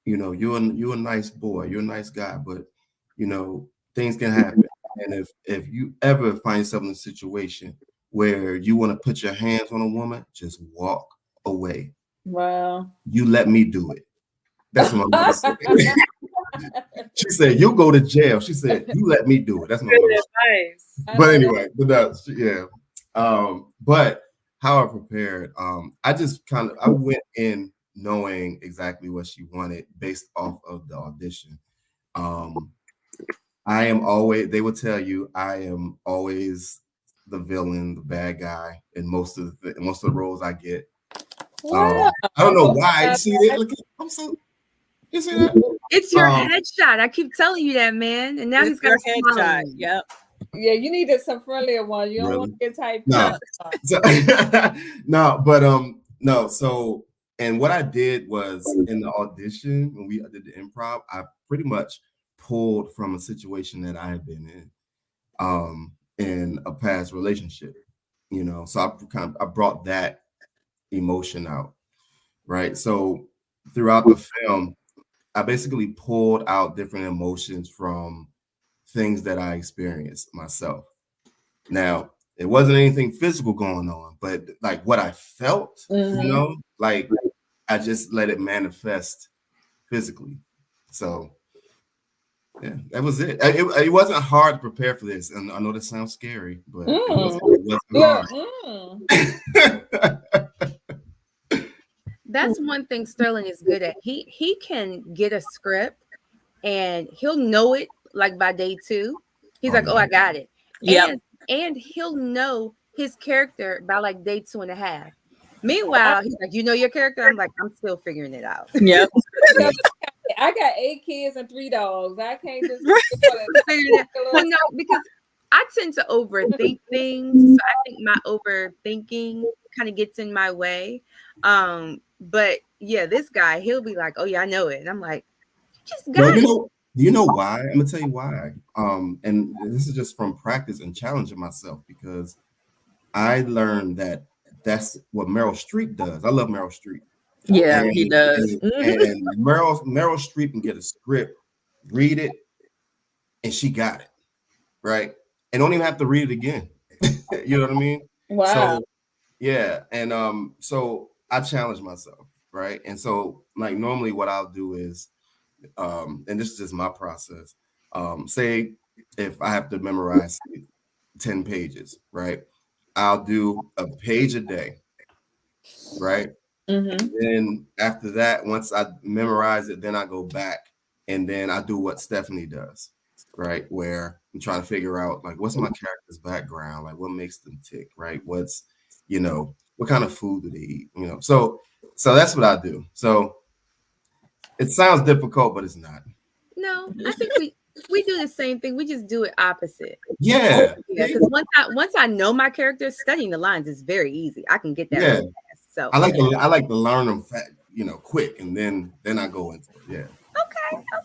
G: you're a nice boy, you're a nice guy, but things can happen. And if you ever find yourself in a situation where you want to put your hands on a woman, just walk away.
D: Wow.
G: You let me do it. That's what my mother said. She said, "You'll go to jail." She said, "You let me do it." That's my mother.
B: Nice.
G: But anyway, yeah. But how I prepared, I went in knowing exactly what she wanted based off of the audition. They will tell you, I am always the villain, the bad guy in most of the roles I get. I don't know why. You see that? Look, you see that?
F: It's your headshot. I keep telling you that, man. And now he's got a headshot.
E: Yep.
D: Yeah, you needed some friendlier ones. You don't want to get typed
G: no. No. So, and what I did was in the audition when we did the improv, I pretty much pulled from a situation that I had been in a past relationship. So I brought that emotion out, right? So throughout the film, I basically pulled out different emotions from things that I experienced myself. Now, it wasn't anything physical going on, but like what I felt, like I just let it manifest physically. So yeah, that was it. It wasn't hard to prepare for this, and I know this sounds scary, but it wasn't hard.
F: That's one thing Sterling is good at. He can get a script and he'll know it like by day 2. He's like, "Oh, I got it."
E: Yeah.
F: And he'll know his character by like day 2.5. Meanwhile, he's like, "You know your character?" I'm like, "I'm still figuring it out."
E: Yep.
D: I got 8 kids and 3 dogs. I can't just
F: well, no, because I tend to overthink things. So I think my overthinking kind of gets in my way. But yeah, this guy, he'll be like, "Oh yeah, I know it." And I'm like, "You just got it."
G: Do you know why? I'm gonna tell you why. And this is just from practice and challenging myself, because I learned that that's what Meryl Streep does. I love Meryl Streep.
E: Yeah, he does.
G: And Meryl Streep can get a script, read it, and she got it, right? And don't even have to read it again. You know what I mean?
D: Wow.
G: So yeah, and so I challenge myself, right? And so like normally what I'll do is, and this is just my process. Say if I have to memorize 10 pages, right? I'll do a page a day, right? Then after that, once I memorize it, then I go back and then I do what Stephanie does, right? Where I'm trying to figure out like what's my character's background, like what makes them tick, right? What's, what kind of food do they eat, So that's what I do. So it sounds difficult, but it's not.
F: No, We do the same thing. We just do it opposite.
G: Yeah.
F: Yeah, because once I know my character, studying the lines is very easy. I can get that
G: Yeah.
F: really fast. So
G: I like to learn them quick, and then I go into it. Yeah.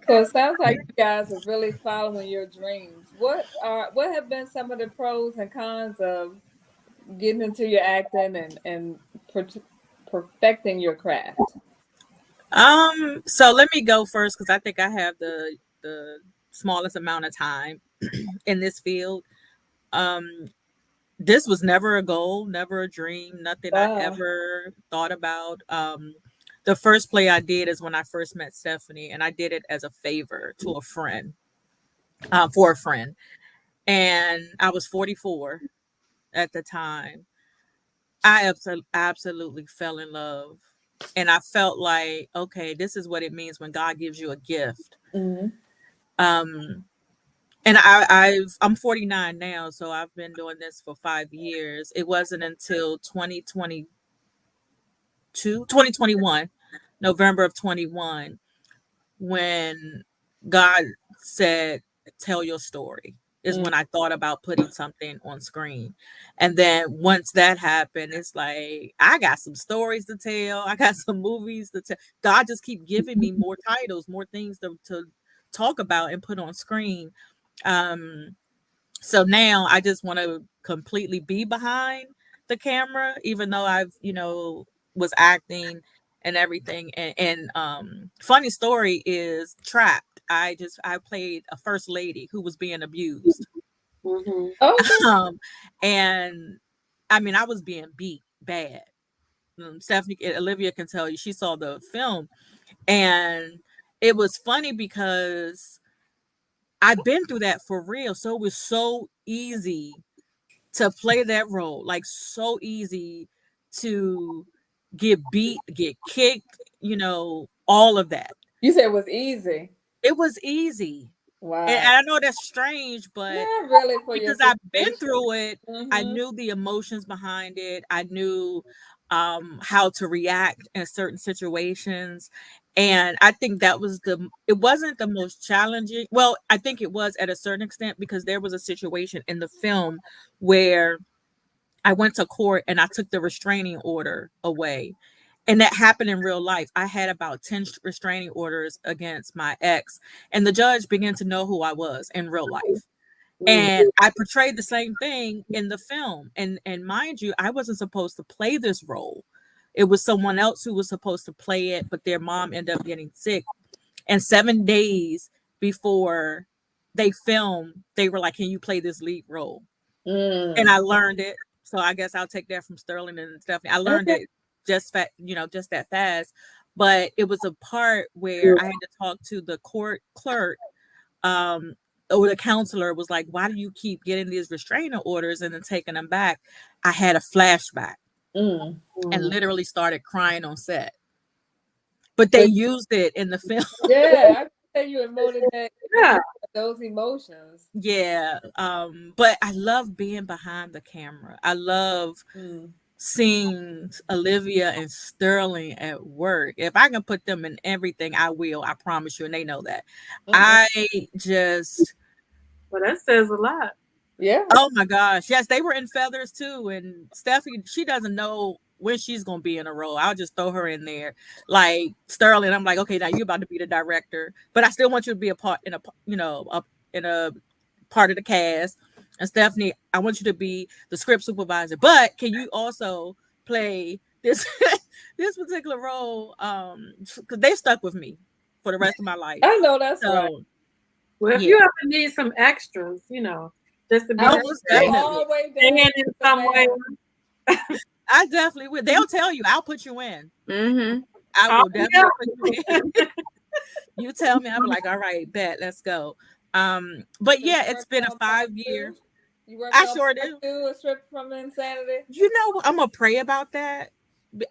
D: So it sounds like you guys are really following your dreams. What have been some of the pros and cons of getting into your acting and perfecting your craft?
E: So let me go first because I think I have the smallest amount of time in this field. Um, this was never a goal, never a dream, nothing I
D: Wow.
E: ever thought about. The first play I did is when I first met Stephanie, and I did it as a favor to a friend, for a friend, and I was 44 at the time. I absolutely fell in love, and I felt like, okay, this is what it means when God gives you a gift.
D: Mm-hmm.
E: Um, and I'm 49 now, so I've been doing this for 5 years. It wasn't until 2021, November of 21, when God said, tell your story, is when I thought about putting something on screen. And then once that happened, it's like, I got some stories to tell. I got some movies to tell. God just keep giving me more titles, more things to talk about and put on screen. So now I just want to completely be behind the camera, even though I've, was acting and everything. And funny story is Trapped. I played a first lady who was being abused.
B: Mm-hmm.
D: Okay.
E: And I mean, I was being beat bad. Stephanie, Olivia can tell you, she saw the film, and it was funny because I've been through that for real. So it was so easy to play that role, like so easy to get beat, get kicked, all of that.
D: You said it was easy.
E: It was easy. And
D: Wow.
E: I know that's strange, but
D: Not really for your
E: because I've been
D: situation.
E: through it, I
D: Mm-hmm.
E: knew the emotions behind it. I knew how to react in certain situations. And I think it wasn't the most challenging. Well, I think it was at a certain extent because there was a situation in the film where I went to court and I took the restraining order away. And that happened in real life. I had about 10 restraining orders against my ex, and the judge began to know who I was in real life. And I portrayed the same thing in the film. And mind you, I wasn't supposed to play this role. It was someone else who was supposed to play it, but their mom ended up getting sick. And 7 days before they filmed, they were like, "Can you play this lead role?" And
D: Mm.
E: I learned it. So I guess I'll take that from Sterling and Stephanie. I learned
D: Okay.
E: it just just that fast. But it was a part where I had to talk to the court clerk, um, or the counselor was like, "Why do you keep getting these restraining orders and then taking them back?" I had a flashback
D: Mm.
E: and literally started crying on set. But they
D: So
E: used it in the film.
D: yeah, I can say you emoted that
B: Yeah.
D: those emotions.
E: Yeah. But I love being behind the camera. I love
D: Mm.
E: seeing Olivia and Sterling at work. If I can put them in everything, I will. I promise you, and they know that.
D: Mm-mm.
E: I just,
B: Well, that says a lot.
D: Yeah.
E: oh my gosh, yes, they were in feathers too. And Stephanie, she doesn't know when she's gonna be in a role. I'll just throw her in there, like Sterling. I'm like, okay, now you're about to be the director, but I still want you to be a part in a part of the cast. And Stephanie, I want you to be the script supervisor, but can you also play this this particular role? Because they stuck with me for the rest of my life.
D: I know that's right.
E: So
B: Well, if
E: yeah,
B: you ever need some extras, just to be
E: oh, most
D: I'm
E: definitely,
D: always
B: in
D: down
B: some way.
E: I definitely would. They'll tell you, I'll put you in.
F: Mm-hmm.
E: I
B: Oh,
E: will definitely put you in. You tell me, I'll be like, all right, bet, let's go. But
D: So you
E: yeah, it's
D: working
E: been a
D: on part
E: 5 year.
D: two? You working
E: I
D: on
E: sure
D: part
E: do.
D: two, a trip from insanity?
E: You know what? I'm gonna pray about that.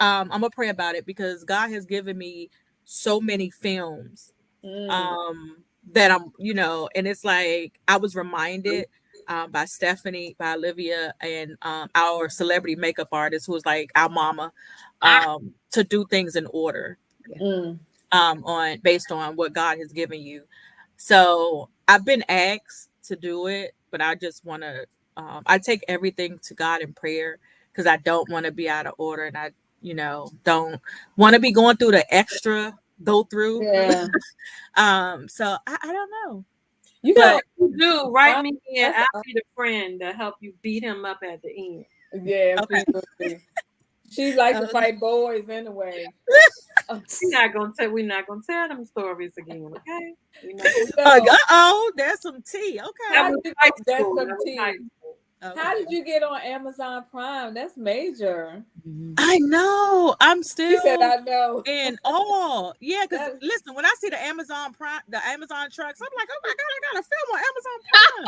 E: I'm gonna pray about it because God has given me so many films
D: Mm.
E: um that and it's like I was reminded by Stephanie, by Olivia, and our celebrity makeup artist who was like our mama, to do things in order,
D: Mm.
E: on based on what God has given you. So I've been asked to do it, but I just want to. I take everything to God in prayer because I don't want to be out of order, and I, don't want to be going through the extra go through.
D: Yeah.
E: So I don't know.
D: You
E: But
B: You do write me in.
D: That's
B: I'll be the friend to help you beat him up at the end.
D: yeah,
E: Okay.
D: she would be. She likes to fight boys anyway.
B: We're not gonna tell them stories again, okay? We're not
E: Oh, there's some tea.
B: That
E: Okay.
B: was high
D: That's
B: school.
D: some
B: That was
D: tea.
B: high school.
E: Okay.
D: How did you get on Amazon Prime? That's major.
E: I know. I'm still
D: She said, I know.
E: in awe. Yeah, because
D: That-
E: listen, when I see the Amazon Prime, the Amazon trucks, I'm like, oh my God, I got a film on Amazon Prime.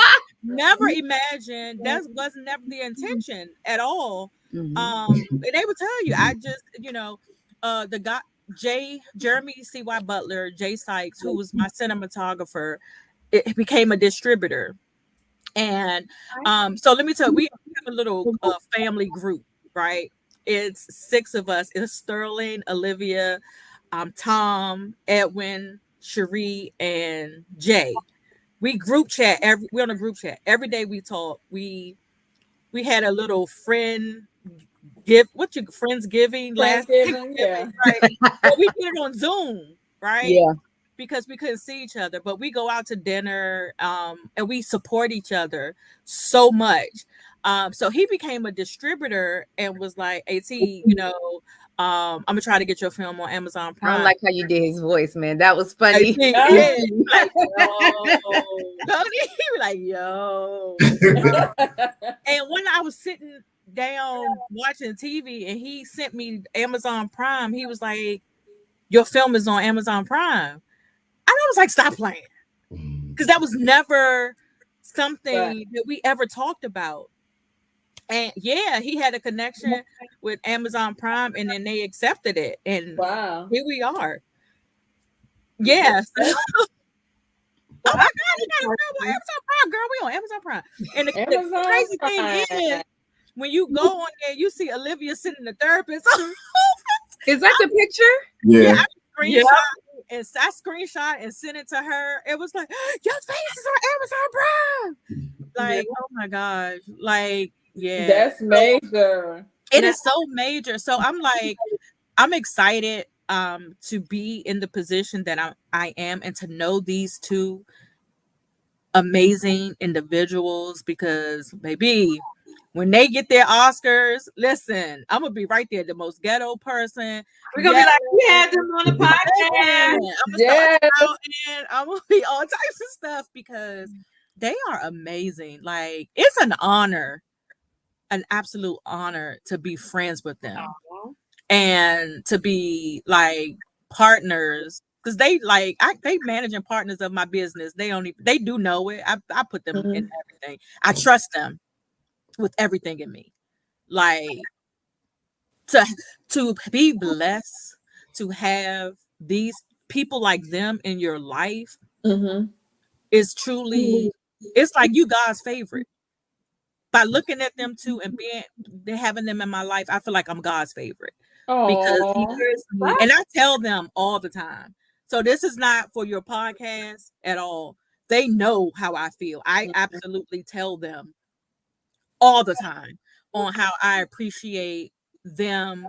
E: Never imagined that wasn't never the intention at all. And they would tell you, I just, the guy Jeremy C.Y. Butler, Jay Sykes, who was my cinematographer, it became a distributor. And so let me tell you, we have a little family group, right? It's 6 of us. It's Sterling, Olivia, Tom, Edwin, Cherie, and Jay. We group chat we're on a group chat every day. We talk. We had a little Friendsgiving last
D: Thanksgiving, yeah.
E: right? But we did it on Zoom, right?
F: Yeah.
E: Because we couldn't see each other, but we go out to dinner, and we support each other so much. So he became a distributor and was like, AT, I'm gonna try to get your film on Amazon
F: I
E: Prime.
F: don't like how you did his voice, man. That was funny.
E: Yeah, like, he was like, yo. And when I was sitting down watching TV and he sent me Amazon Prime, he was like, your film is on Amazon Prime. And I was like, stop playing. Because that was never something that we ever talked about. And yeah, he had a connection with Amazon Prime and then they accepted it. And
D: Wow.
E: here we are. Yeah. So, oh my God, you got a film on Amazon Prime, girl. We on Amazon Prime. And the crazy thing is, when you go on there, you see Olivia sitting the therapist.
F: Is that the picture?
G: Yeah.
E: I screenshot and sent it to her. It was like, your face is on Amazon Prime. Like, oh my gosh. Like, yeah.
D: That's major.
E: It is so major. So I'm like, I'm excited to be in the position that I am and to know these 2 amazing individuals because baby, when they get their Oscars, listen, I'm gonna be right there, the most ghetto person.
B: We're gonna be like, we had them on the podcast.
E: I'm gonna be all types of stuff because they are amazing. Like, it's an honor, an absolute honor to be friends with them and to be like partners. Because they managing partners of my business. They do know it. I put them in everything. I trust them with everything in me. Like, to be blessed to have these people like them in your life is truly, it's like you God's favorite. By looking at them too and having them in my life, I feel like I'm God's favorite. Because he hears me, and I tell them all the time. So this is not for your podcast at all. They know how I feel. I absolutely tell them all the time on how I appreciate them.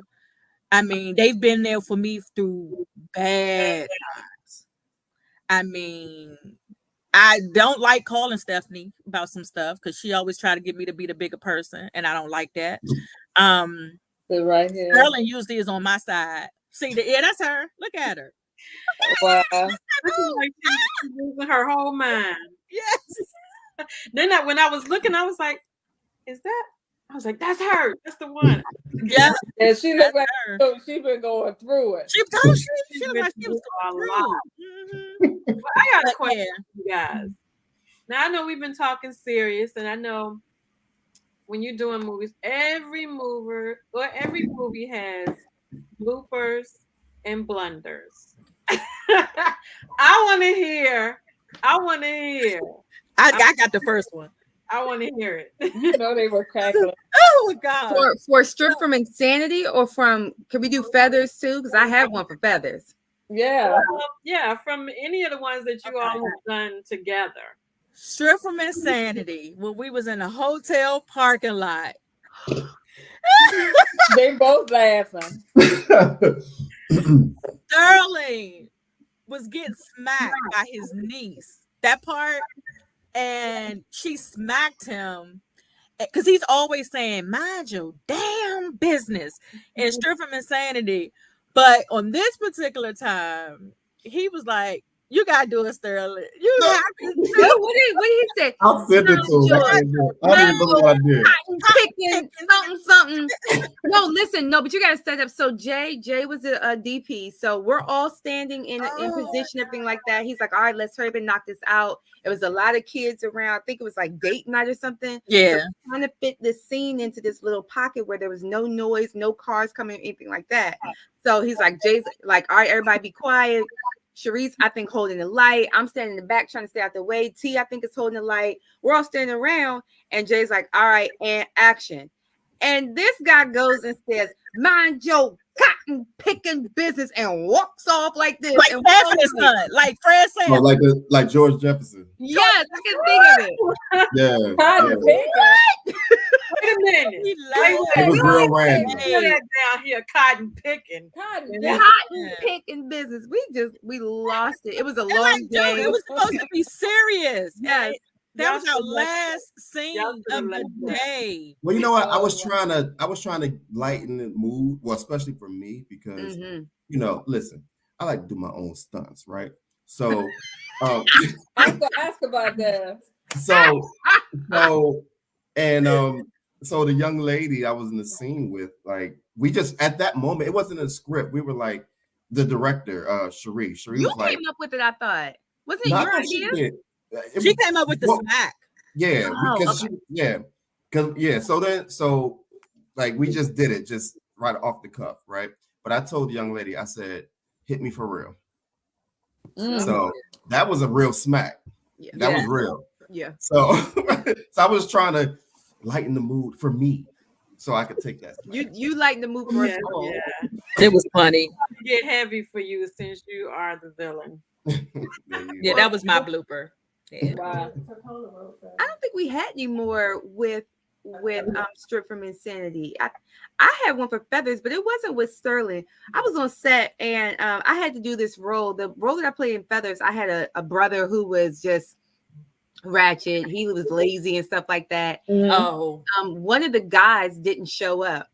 E: I mean, they've been there for me through bad times. I mean, I don't like calling Stephanie about some stuff because she always try to get me to be the bigger person, and I don't like that.
D: Right here.
E: Sterling usually is on my side. See, that's her. Look at her.
D: Wow.
B: Like she's losing her whole mind.
E: Yes.
B: Then when I was looking, I was like, is that? I was like, that's her. That's the one.
E: Yeah.
D: And she looked like she's been going through it.
E: She looked like she was going through.
B: Well, I got a question for you guys. Now, I know we've been talking serious, and I know when you're doing movies, every movie has bloopers and blunders. I want to hear.
E: I got the first one.
B: I want to hear it.
D: You know they were cracking.
E: Oh God!
F: For strip from insanity or from? Can we do feathers too? Because I have one for feathers.
D: Yeah.
B: Yeah, from any of the ones that you all have done together.
E: Strip from Insanity when we was in a hotel parking lot.
D: They both laughing.
E: Sterling was getting smacked by his niece. That part, and she smacked him because he's always saying, "Mind your damn business," and Strip from Insanity. But on this particular time, he was like, "You gotta do it, Sterling. You have to do
F: No, what did he say?
G: I'll send it to him. I can't do it. I don't even know what I did.
F: Picking something. No, listen, no, but you gotta set up. So Jay was a DP. So we're all standing in position, everything like that. He's like, all right, let's hurry up and knock this out. It was a lot of kids around. I think it was like date night or something.
E: Yeah.
F: So trying to fit this scene into this little pocket where there was no noise, no cars coming, anything like that. So he's like, Jay's like, all right, everybody be quiet. Sharice, I think, holding the light. I'm standing in the back trying to stay out the way. T, I think, is holding the light. We're all standing around, and Jay's like, all right, and action. And this guy goes and says, mind your cotton picking business, and walks off like this.
E: Like
F: and
E: Fred Sanford, like Fred Sanford.
G: Oh, like George Jefferson.
F: Yes, I can think of it.
G: Yeah.
D: Cotton picking.
B: Wait a minute.
G: It was real random.
B: Put that down here, cotton picking.
F: Cotton picking business. We lost it. It was a long day.
E: Dude, it was supposed to be serious.
F: Yes.
E: That was our last scene of the day.
G: Well, you know what? I was trying to lighten the mood. Well, especially for me, because you know, listen, I like to do my own stunts, right? So
D: I was gonna ask about that.
G: So the young lady I was in the scene with, like, we just at that moment, it wasn't a script. We were like, the director, Cherie. Cherie
F: You
G: was like,
F: came up with it, I thought. Wasn't it your idea?
E: She came up with the smack.
G: Yeah, So we just did it, just right off the cuff, right? But I told the young lady, I said, hit me for real. So that was a real smack. Yeah. That was real.
F: Yeah.
G: So I was trying to lighten the mood for me, so I could take that.
F: You lighten the mood for us all.
E: Yeah. It was funny.
B: Get heavy for you since you are the villain.
E: Yeah, that was my blooper. Yeah.
D: Wow.
F: I don't think we had any more with Strip from Insanity. I had one for Feathers, but it wasn't with Sterling. I was on set and I had to do this role. The role that I played in Feathers, I had a brother who was just ratchet. He was lazy and stuff like that.
E: Oh.
F: One of the guys didn't show up.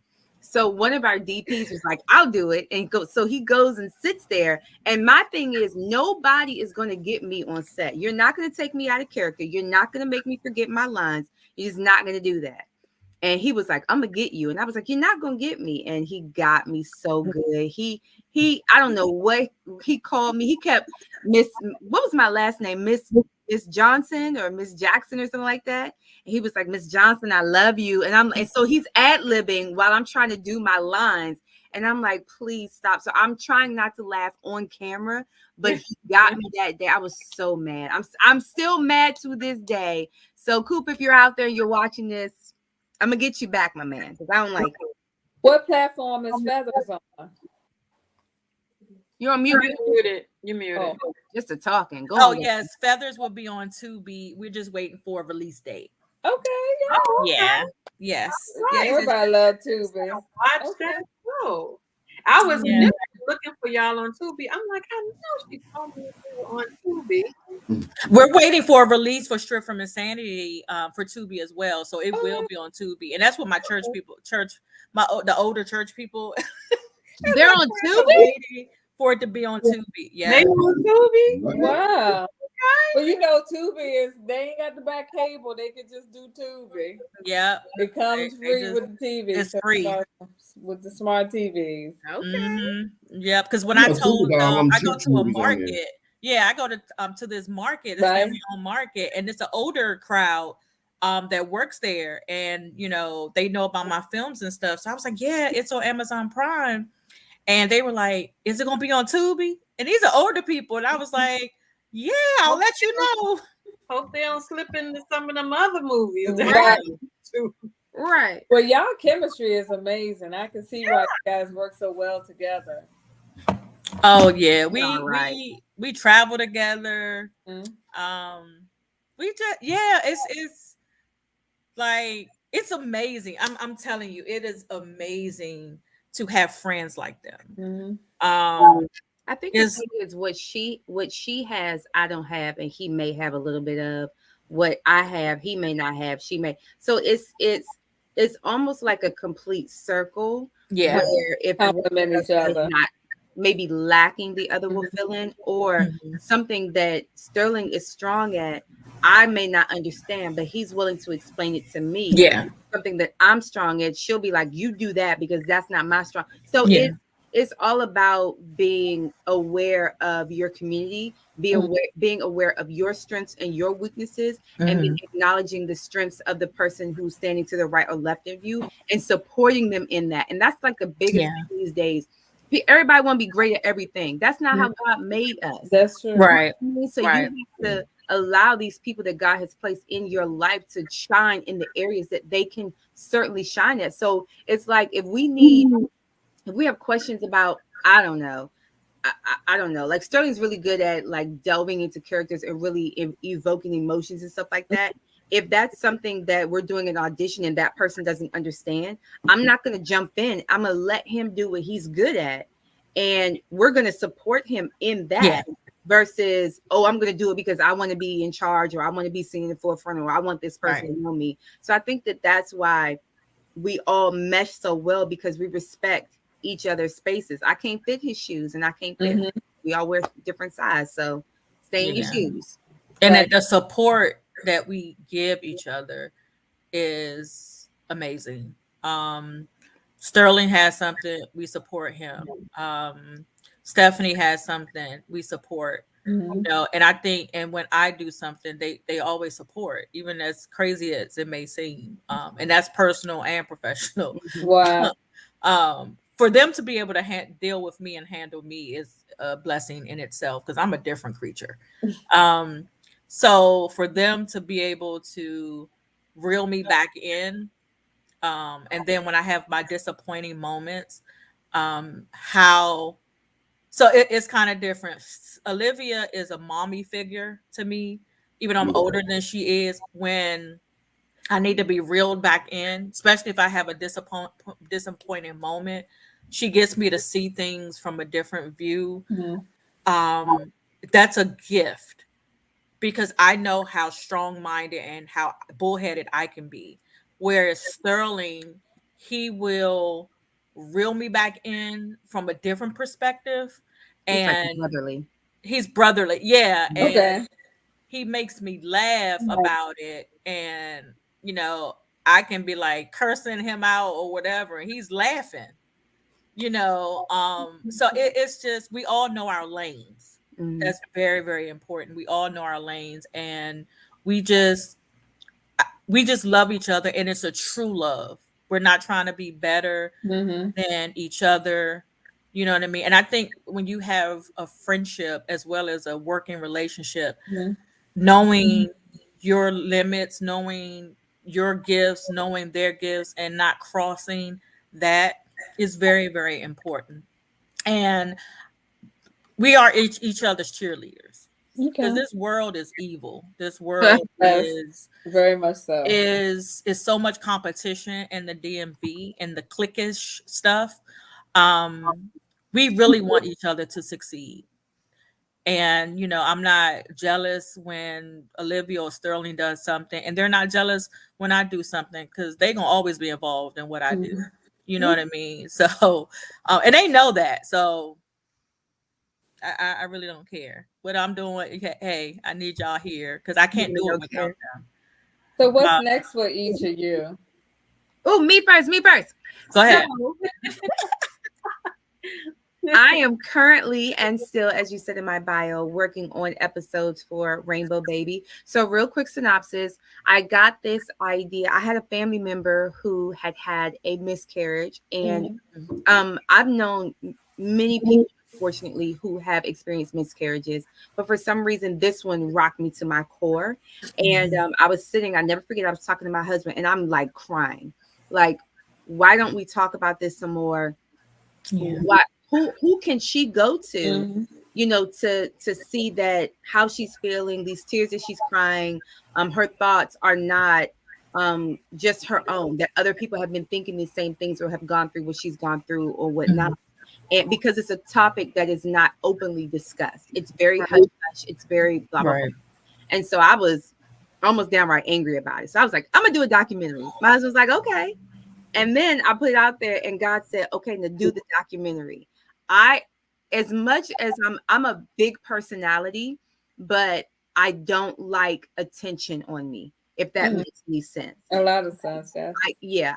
F: So one of our DPs was like, I'll do it. And so he goes and sits there. And my thing is, nobody is going to get me on set. You're not going to take me out of character. You're not going to make me forget my lines. You're just not going to do that. And he was like, I'm going to get you. And I was like, you're not going to get me. And he got me so good. He, I don't know what he called me. He kept what was my last name? Miss Johnson or Miss Jackson or something like that. And he was like, Miss Johnson, I love you. And so he's ad-libbing while I'm trying to do my lines. And I'm like, please stop. So I'm trying not to laugh on camera, but he got me that day. I was so mad. I'm still mad to this day. So Coop, if you're out there, you're watching this, I'm gonna get you back, my man, because I don't like it.
D: What platform is Feathers on?
F: You're on mute.
B: You're muted.
F: Just a talking. Go on.
E: Yes, Feathers will be on Tubi. We're just waiting for a release date.
D: Okay.
E: Yeah. Yes.
D: Yeah, everybody love Tubi.
B: Watch that show. I was looking for y'all on Tubi. I'm like, I know she told me you were on Tubi.
E: We're waiting for a release for Strip from Insanity for Tubi as well. So it will be on Tubi. And that's what my the older church people.
F: They're on Tubi?
E: For it to be on Tubi. Yeah.
B: They on Tubi?
D: Wow. Well, you know, Tubi they ain't got the back cable. They could just do Tubi.
E: Yeah.
D: It comes free with the TV.
E: It's free.
D: With the smart TVs.
F: Okay.
E: Mm-hmm. Yeah, because when I told them I go to a market. Yeah, I go to this market, this family-owned market, and it's an older crowd that works there, and you know they know about my films and stuff. So I was like, yeah, it's on Amazon Prime, and they were like, is it gonna be on Tubi? And these are older people, and I was like, yeah, I'll let you know.
B: Hope they don't slip into some of them other movies.
F: Right.
D: Well, y'all chemistry is amazing. I can see why you guys work so well together.
E: Oh yeah, we travel together.
D: Mm-hmm.
E: We just it's like it's amazing. I'm telling you, it is amazing to have friends like them.
D: Mm-hmm.
F: I think the
E: Is
F: thing is what she has, I don't have, and he may have a little bit of what I have, he may not have, she may. So it's almost like a complete circle
E: yeah.
F: where if one
D: Compliment each
F: person is
D: other.
F: not maybe lacking, the other will
D: Mhm.
F: fill in, or
E: Mhm.
F: something that Sterling is strong at, I may not understand, but he's willing to explain it to me.
E: Yeah.
F: Something that I'm strong at, she'll be like, you do that because that's not my strong. So
E: Yeah.
F: it's all about being aware of your community,
E: Mhm.
F: being aware of your strengths and your weaknesses, and then
E: Mhm.
F: acknowledging the strengths of the person who's standing to the right or left of you and supporting them in that. And that's like the biggest
E: Yeah.
F: thing these days. Everybody want to be great at everything. That's not how God made us.
D: That's true.
E: Right.
F: So
E: Right.
F: you have to allow these people that God has placed in your life to shine in the areas that they can certainly shine at. So it's like if we have questions about, I don't know, I don't know. Like Sterling's really good at like delving into characters and really evoking emotions and stuff like that. If that's something that we're doing an audition and that person doesn't understand, I'm not going to jump in. I'm going to let him do what he's good at, and we're going to support him in
E: Yeah.
F: that. Versus, oh, I'm going to do it because I want to be in charge, or I want to be seen in the forefront, or I want this person
E: Right.
F: to know me. So I think that that's why we all mesh so well, because we respect each other's spaces. I can't fit his shoes and I can't fit.
D: Mhm.
F: We all wear different size, so stay in your
E: Yeah.
F: shoes.
E: And
F: But
E: then the support that we give each other is amazing. Sterling has something, we support him. Stephanie has something, we support.
D: Mhm.
E: You know, and I think, and when I do something, they always support, even as crazy as it may seem. And that's personal and professional.
D: Wow.
E: For them to be able to deal with me and handle me is a blessing in itself, because I'm a different creature. Um, so for them to be able to reel me back in, and then when I have my disappointing moments, how so it's kind of different. Olivia is a mommy figure to me, even though I'm older than she is. When I need to be reeled back in, especially if I have a disappointing moment, she gets me to see things from a different view.
D: Mhm.
E: Um, that's a gift, because I know how strong minded and how bullheaded I can be. Whereas Sterling, he will reel me back in from a different perspective,
F: he's like
E: and
F: brotherly.
E: he's brotherly. Yeah. And
D: Okay.
E: he makes me laugh
D: Right.
E: about it. And, you know, I can be like cursing him out or whatever, and he's laughing, you know. So it's just, we all know our lanes.
F: Mm.
E: That's very, very important. We all know our lanes, and we just we just love each other, and it's a true love. We're not trying to be better
D: Mhm.
E: than each other. You know what I mean? And I think when you have a friendship as well as a working relationship,
D: Mhm.
E: knowing your limits, knowing your gifts, knowing their gifts, and not crossing that is very, very important. And we are each other's cheerleaders, because
D: Okay.
E: this world is evil. This world
D: Yes. Very much so.
E: is so much competition in the DMV and the cliquish stuff. Um, we really want each other to succeed. And you know, I'm not jealous when Olivia or Sterling does something, and they're not jealous when I do something, because they're gonna always be involved in what I do.
D: Mhm.
E: You know what I mean? So, and they know that. So I really don't care what I'm doing. Hey, I need y'all here, because I can't
F: Women
E: do it
F: don't
E: without
F: care.
E: them.
D: So what's
E: Uh,
D: next for each of you?
F: Oh, me first, me first.
E: Go
F: So
E: ahead.
F: I am currently and still, as you said in my bio, working on episodes for Rainbow Baby. So, real quick synopsis, I got this idea. I had a family member who had had a miscarriage, and I've known many people, unfortunately, who have experienced miscarriages, but for some reason, this one rocked me to my core. And I was sitting, I never forget, I was talking to my husband, and I'm like crying, like, why don't we talk about this some more?
E: Yeah.
F: What, who can she go to
D: Mhm.
F: to see that how she's feeling, these tears that she's crying, her thoughts are not just her own, that other people have been thinking the same things or have gone through what she's gone through or whatnot. And because it's a topic that is not openly discussed, it's very hush hush, it's very blah blah blah. And so I was almost downright angry about it. So I was like, I'm gonna do a documentary. My husband was like, okay. And then I put it out there, and God said, okay, now do the documentary. As much as I'm a big personality, but I don't like attention on me, if that makes any sense.
D: A lot of sense,
F: yes.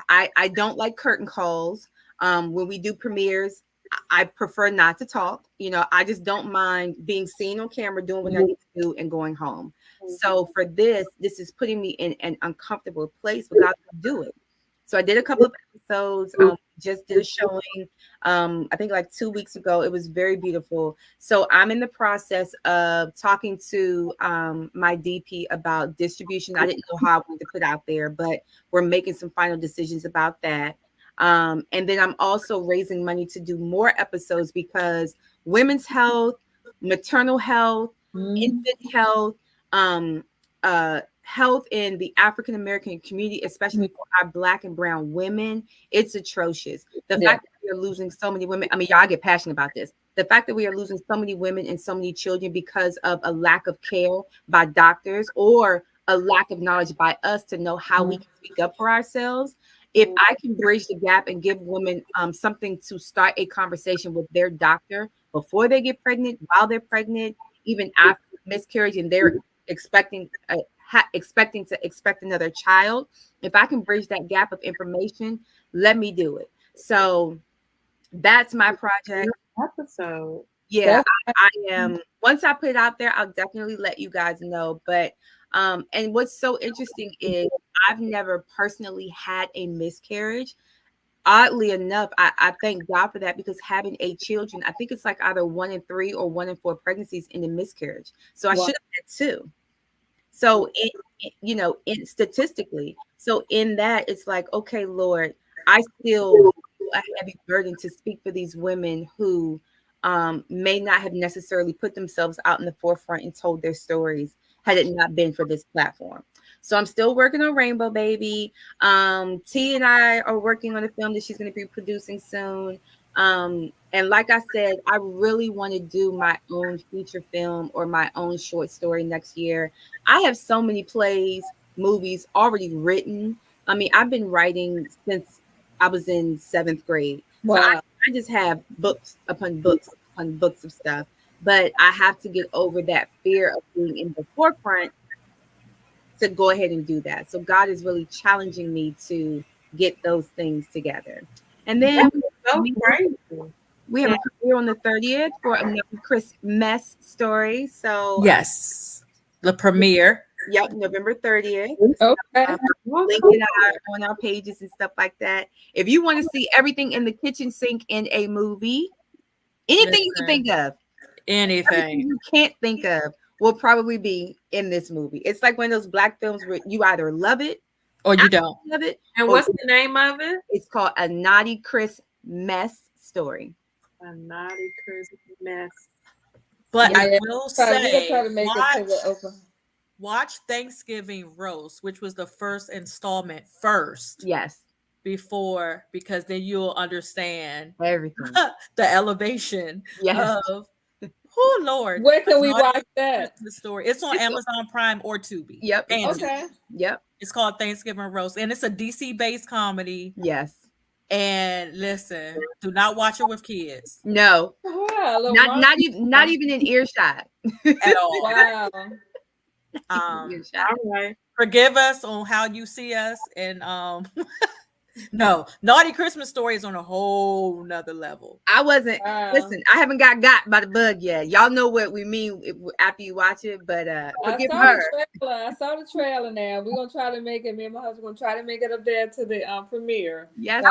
F: I don't like curtain calls. When we do premieres, I prefer not to talk. I just don't mind being seen on camera, doing what I need to do, and going home. So for this is putting me in an uncomfortable place, but God will do it. So I did a couple of episodes, just did a showing, I think like 2 weeks ago. It was very beautiful. So I'm in the process of talking to my DP about distribution. I didn't know how I wanted to put out there, but we're making some final decisions about that. And then I'm also raising money to do more episodes because women's health, maternal health, infant health, health in the African American community, especially for our Black and brown women, it's atrocious. The fact that we are losing so many women, I mean, y'all get passionate about this. The fact that we are losing so many women and so many children because of a lack of care by doctors or a lack of knowledge by us to know how we can speak up for ourselves. If I can bridge the gap and give women something to start a conversation with their doctor before they get pregnant, while they're pregnant, even after miscarriage, and they're expecting to expect another child, if I can bridge that gap of information, let me do it. So that's my project.
B: Episode.
F: Yeah, I am. Once I put it out there, I'll definitely let you guys know. But and what's so interesting is I've never personally had a miscarriage. Oddly enough, I thank God for that, because having 8 children, I think it's like either 1 in 3 or 1 in 4 pregnancies in a miscarriage. So I should have had 2. So, in statistically, so in that, it's like, okay, Lord, I still feel a heavy burden to speak for these women who may not have necessarily put themselves out in the forefront and told their stories had it not been for this platform. So I'm still working on Rainbow Baby. T and I are working on a film that she's going to be producing soon. And like I said, I really want to do my own feature film or my own short story next year. I have so many plays, movies already written. I mean, I've been writing since I was in 7th grade. So I just have books upon books upon books of stuff. But I have to get over that fear of being in the forefront to go ahead and do that. So God is really challenging me to get those things together. And then we have a premiere on the 30th for another Christmas story. So
E: yes, the premiere.
F: Yep, November 30th.
D: Okay.
F: Link it out on our pages and stuff like that. If you want to see everything in the kitchen sink in a movie, anything you can think of,
E: anything
F: you can't think of will probably be in this movie. It's like one of those Black films where you either love it
E: or you don't
F: love it.
B: And what's the name of it?
F: It's called A Naughty Christmas Story.
B: A Naughty Christmas.
E: But I will say,
D: watch
E: Thanksgiving Roast, which was the first installment first.
F: Yes.
E: Before, because then you'll understand
F: everything.
E: The elevation of oh Lord.
D: Where can we watch that?
E: The story. It's on Amazon Prime or Tubi.
F: Yep.
D: Okay.
F: Yep.
E: It's called Thanksgiving Roast, and it's a DC based comedy.
F: Yes.
E: And listen, do not watch it with kids.
F: No. Not even in earshot
E: at all.
D: Wow.
B: All right.
E: Forgive us on how you see us, and no, Naughty Christmas Story is on a whole nother level.
F: I wasn't listen, I haven't got by the bug yet. Y'all know what we mean after you watch it, but forgive her.
D: I saw the trailer now. We're gonna try to make it, me and my husband gonna try to make it up there to the premiere.
F: Yes,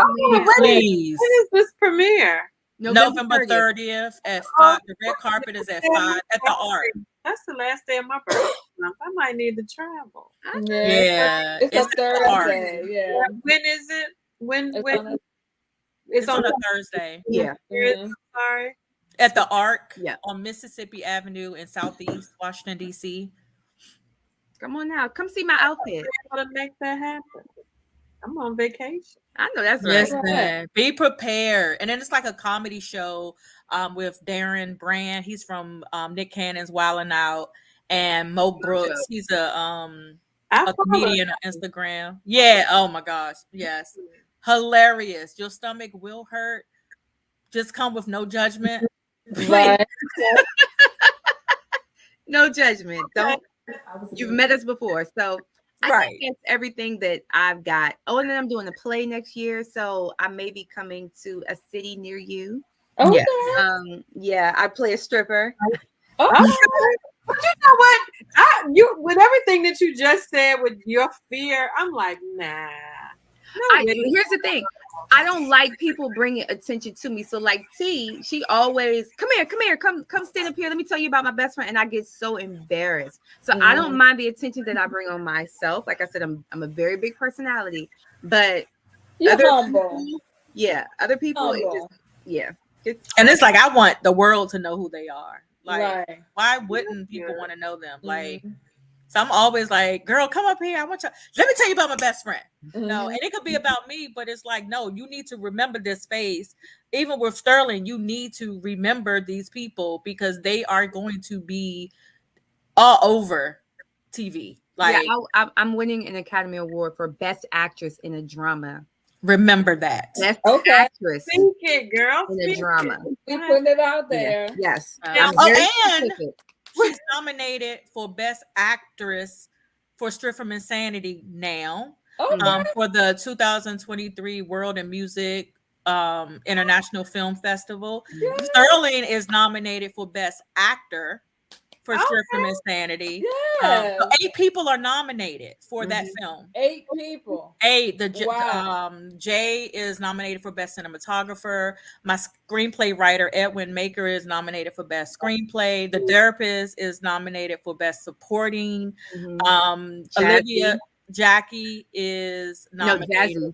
E: please.
B: When is this premiere?
E: November 30th at 5. The red carpet is at 5 at the Art.
B: That's the last day of my birthday. I might need to travel.
E: Yeah.
D: It's a Thursday. Yeah.
B: When is it? When
E: it's on a Thursday.
F: Yeah.
B: Sorry.
E: at the Arc
F: Yeah.
E: on Mississippi Avenue in Southeast Washington, D.C.
F: Come on now. Come see my outfit.
B: How to make that happen? I'm on vacation.
F: I know that's right.
E: Listen, be prepared. And then it's like a comedy show with Darren Brand. He's from Nick Cannon's Wildin' Out, and Mo Brooks. He's a comedian on Instagram. Yeah. Oh my gosh. Yes. Hilarious. Your stomach will hurt. Just come with no judgment.
D: Right.
F: No judgment. Don't. You've met us before, so I think that's everything that I've got. Oh, and then I'm doing a play next year, so I may be coming to a city near you.
D: Okay.
F: Yeah, I play a stripper.
B: Okay. But you know what? You with everything that you just said with your fear, I'm like, nah.
F: Here's the thing. I don't like people bringing attention to me. So like T, she always come here, come stand up here. Let me tell you about my best friend. And I get so embarrassed. So I don't mind the attention that I bring on myself. Like I said, I'm a very big personality, but
D: you're humble.
F: Other people,
E: and it's like I want the world to know who they are. Like,
D: right.
E: Why wouldn't people want to know them? Like, so I'm always like, girl, come up here. Let me tell you about my best friend. No, and it could be about me, but it's like, no, you need to remember this face. Even with Sterling, you need to remember these people because they are going to be all over TV. Like,
F: I'm winning an Academy Award for Best Actress in a Drama.
E: Remember that.
F: Best actress.
B: Speak it, girl.
F: In a drama.
D: We putting it out there.
F: Yeah. Yes.
E: And she's nominated for Best Actress for Strip from Insanity now. For the 2023 World and Music International Film Festival. Yeah. Sterling is nominated for Best Actor for Strip from Insanity.
D: Yeah.
E: So 8 people are nominated for that film.
D: 8 people.
E: 8. Jay is nominated for Best Cinematographer. My screenplay writer Edwin Maker is nominated for Best Screenplay. The Therapist is nominated for Best Supporting. Jackie is nominated.
F: No,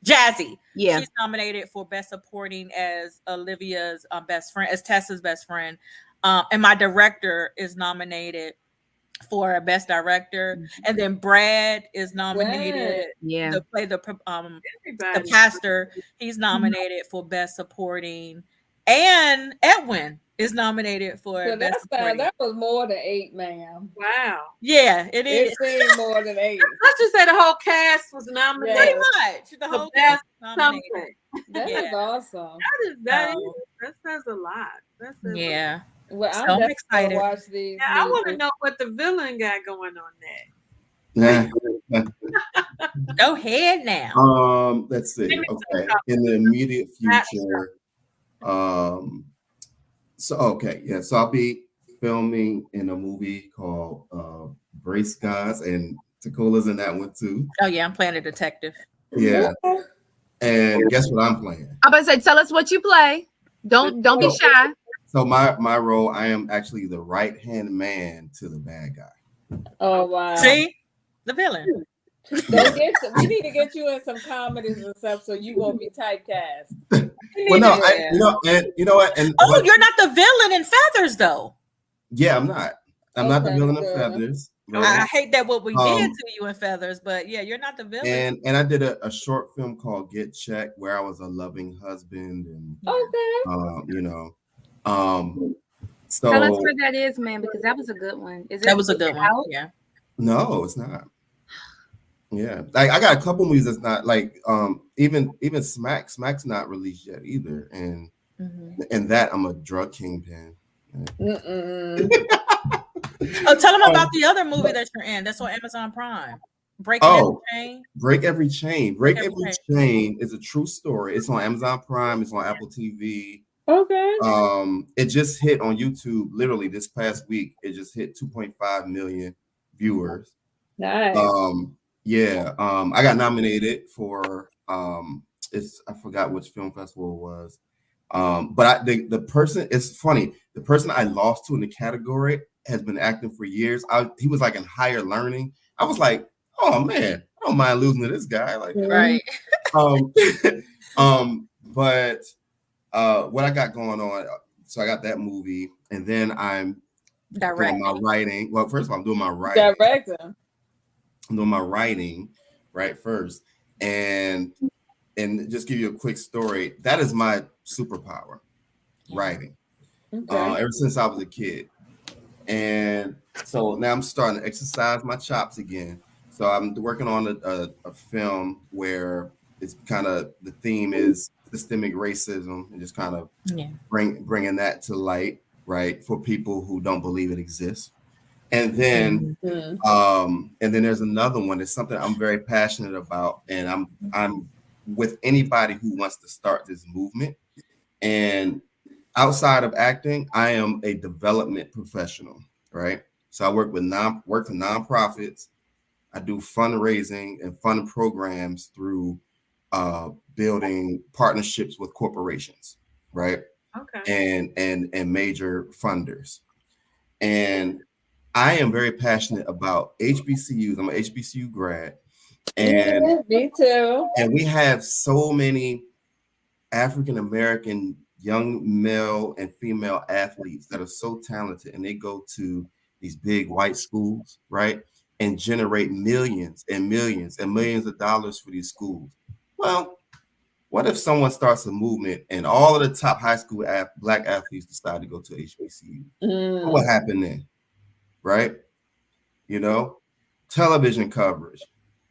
E: Jazzy.
F: Yeah.
E: She's nominated for Best Supporting as Olivia's best friend, as Tessa's best friend. And my director is nominated for Best Director. And then Brad is nominated to play the pastor. He's nominated for Best Supporting. And Edwin is nominated for Best Supporting.
D: That was more than 8, ma'am.
B: Wow.
E: Yeah, it is.
D: It seemed more than 8.
B: Let's just say the whole cast was nominated.
E: Pretty much. The whole cast nominated.
D: That is awesome.
B: That says a lot.
E: Yeah.
D: Well,
E: so
D: I'm
E: excited.
D: To watch these.
B: I want to know what the villain got going on there.
E: Go ahead now.
G: Let's see. Okay. In the immediate future. So I'll be filming in a movie called Brace Guys, and Tercola's in that one too.
E: Oh yeah, I'm playing a detective.
G: Yeah. And guess what I'm playing?
F: I'm about to say, tell us what you play. Don't be shy.
G: So my role, I am actually the right-hand man to the bad guy.
D: Oh wow!
E: See, the villain.
D: We need to get you in some comedies and stuff so you won't be typecast.
G: Well, no, you know what? And
E: you're not the villain in Feathers, though.
G: Yeah, I'm not. I'm not the villain in Feathers.
E: Right? I hate that what we did to you in Feathers, but yeah, you're not the villain.
G: And I did a short film called Get Checked, where I was a loving husband, and so
F: tell us where that is, man, because that was a good one.
E: That was a good one. Yeah.
G: No, it's not. Yeah, like I got a couple movies that's not like even Smack's not released yet either, and that I'm a drug kingpin.
E: Tell them about the other movie that you're in. That's on Amazon Prime. Break Every Chain.
G: Break Every Chain. Break Every Chain is a true story. It's on Amazon Prime. It's on Apple TV.
D: Okay.
G: It just hit on YouTube literally this past week. It just hit 2.5 million viewers.
D: Nice.
G: I got nominated for I forgot which film festival it was. But the person, it's funny, the person I lost to in the category has been acting for years. He was like in Higher Learning. I was like, oh man, I don't mind losing to this guy. Like,
E: right.
G: But what I got going on, So I got that movie, and then I'm doing
E: Direct.
G: my writing. Well, first of all, I'm doing my writing.
D: Director.
G: I'm doing my writing right first, and just give you a quick story. That is my superpower, writing.
D: Okay.
G: Ever since I was a kid, and so now I'm starting to exercise my chops again. So I'm working on a film where it's kind of the theme is systemic racism, and just kind of
E: Yeah.
G: bringing that to light, right, for people who don't believe it exists. And then and then there's another one. It's something I'm very passionate about, and I'm with anybody who wants to start this movement. And outside of acting, I am a development professional, right? So I work for nonprofits. I do fundraising and fund programs through building partnerships with corporations, right?
B: Okay.
G: And major funders. And I am very passionate about HBCUs. I'm an HBCU grad, and
D: Yeah, me too.
G: we have so many African American young male and female athletes that are so talented, and they go to these big white schools, right, and generate millions and millions and millions of dollars for these schools. Well, what if someone starts a movement and all of the top high school black athletes decide to go to HBCU? What happened then, right? You know, television coverage,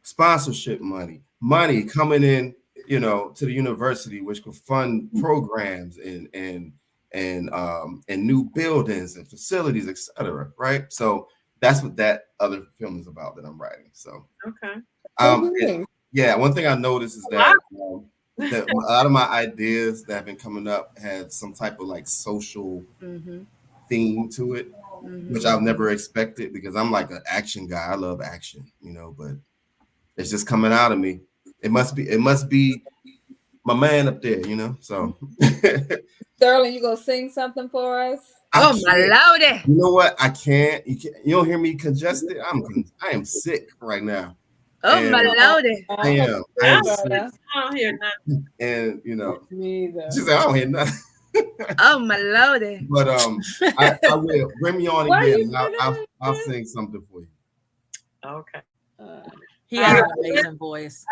G: sponsorship money coming in, you know, to the university, which could fund programs and new buildings and facilities, etc. Right. So that's what that other film is about that I'm writing. So
B: Okay.
G: yeah, one thing I noticed is that that a lot of my ideas that have been coming up had some type of like social theme to it, which I've never expected, because I'm like an action guy. I love action, you know, but it's just coming out of me. It must be my man up there, you know. So
D: Sterling, you gonna sing something for us?
F: Oh my lordy.
G: You know what? I can't. You don't hear me congested. I am sick right now.
F: Oh my lordy.
G: I am sick.
B: I don't hear nothing.
G: And you know,
D: neither.
G: She said, I don't hear nothing.
F: Oh my lordy.
G: But I will bring me on again. I'll sing something for you.
B: Okay.
E: He has an amazing voice.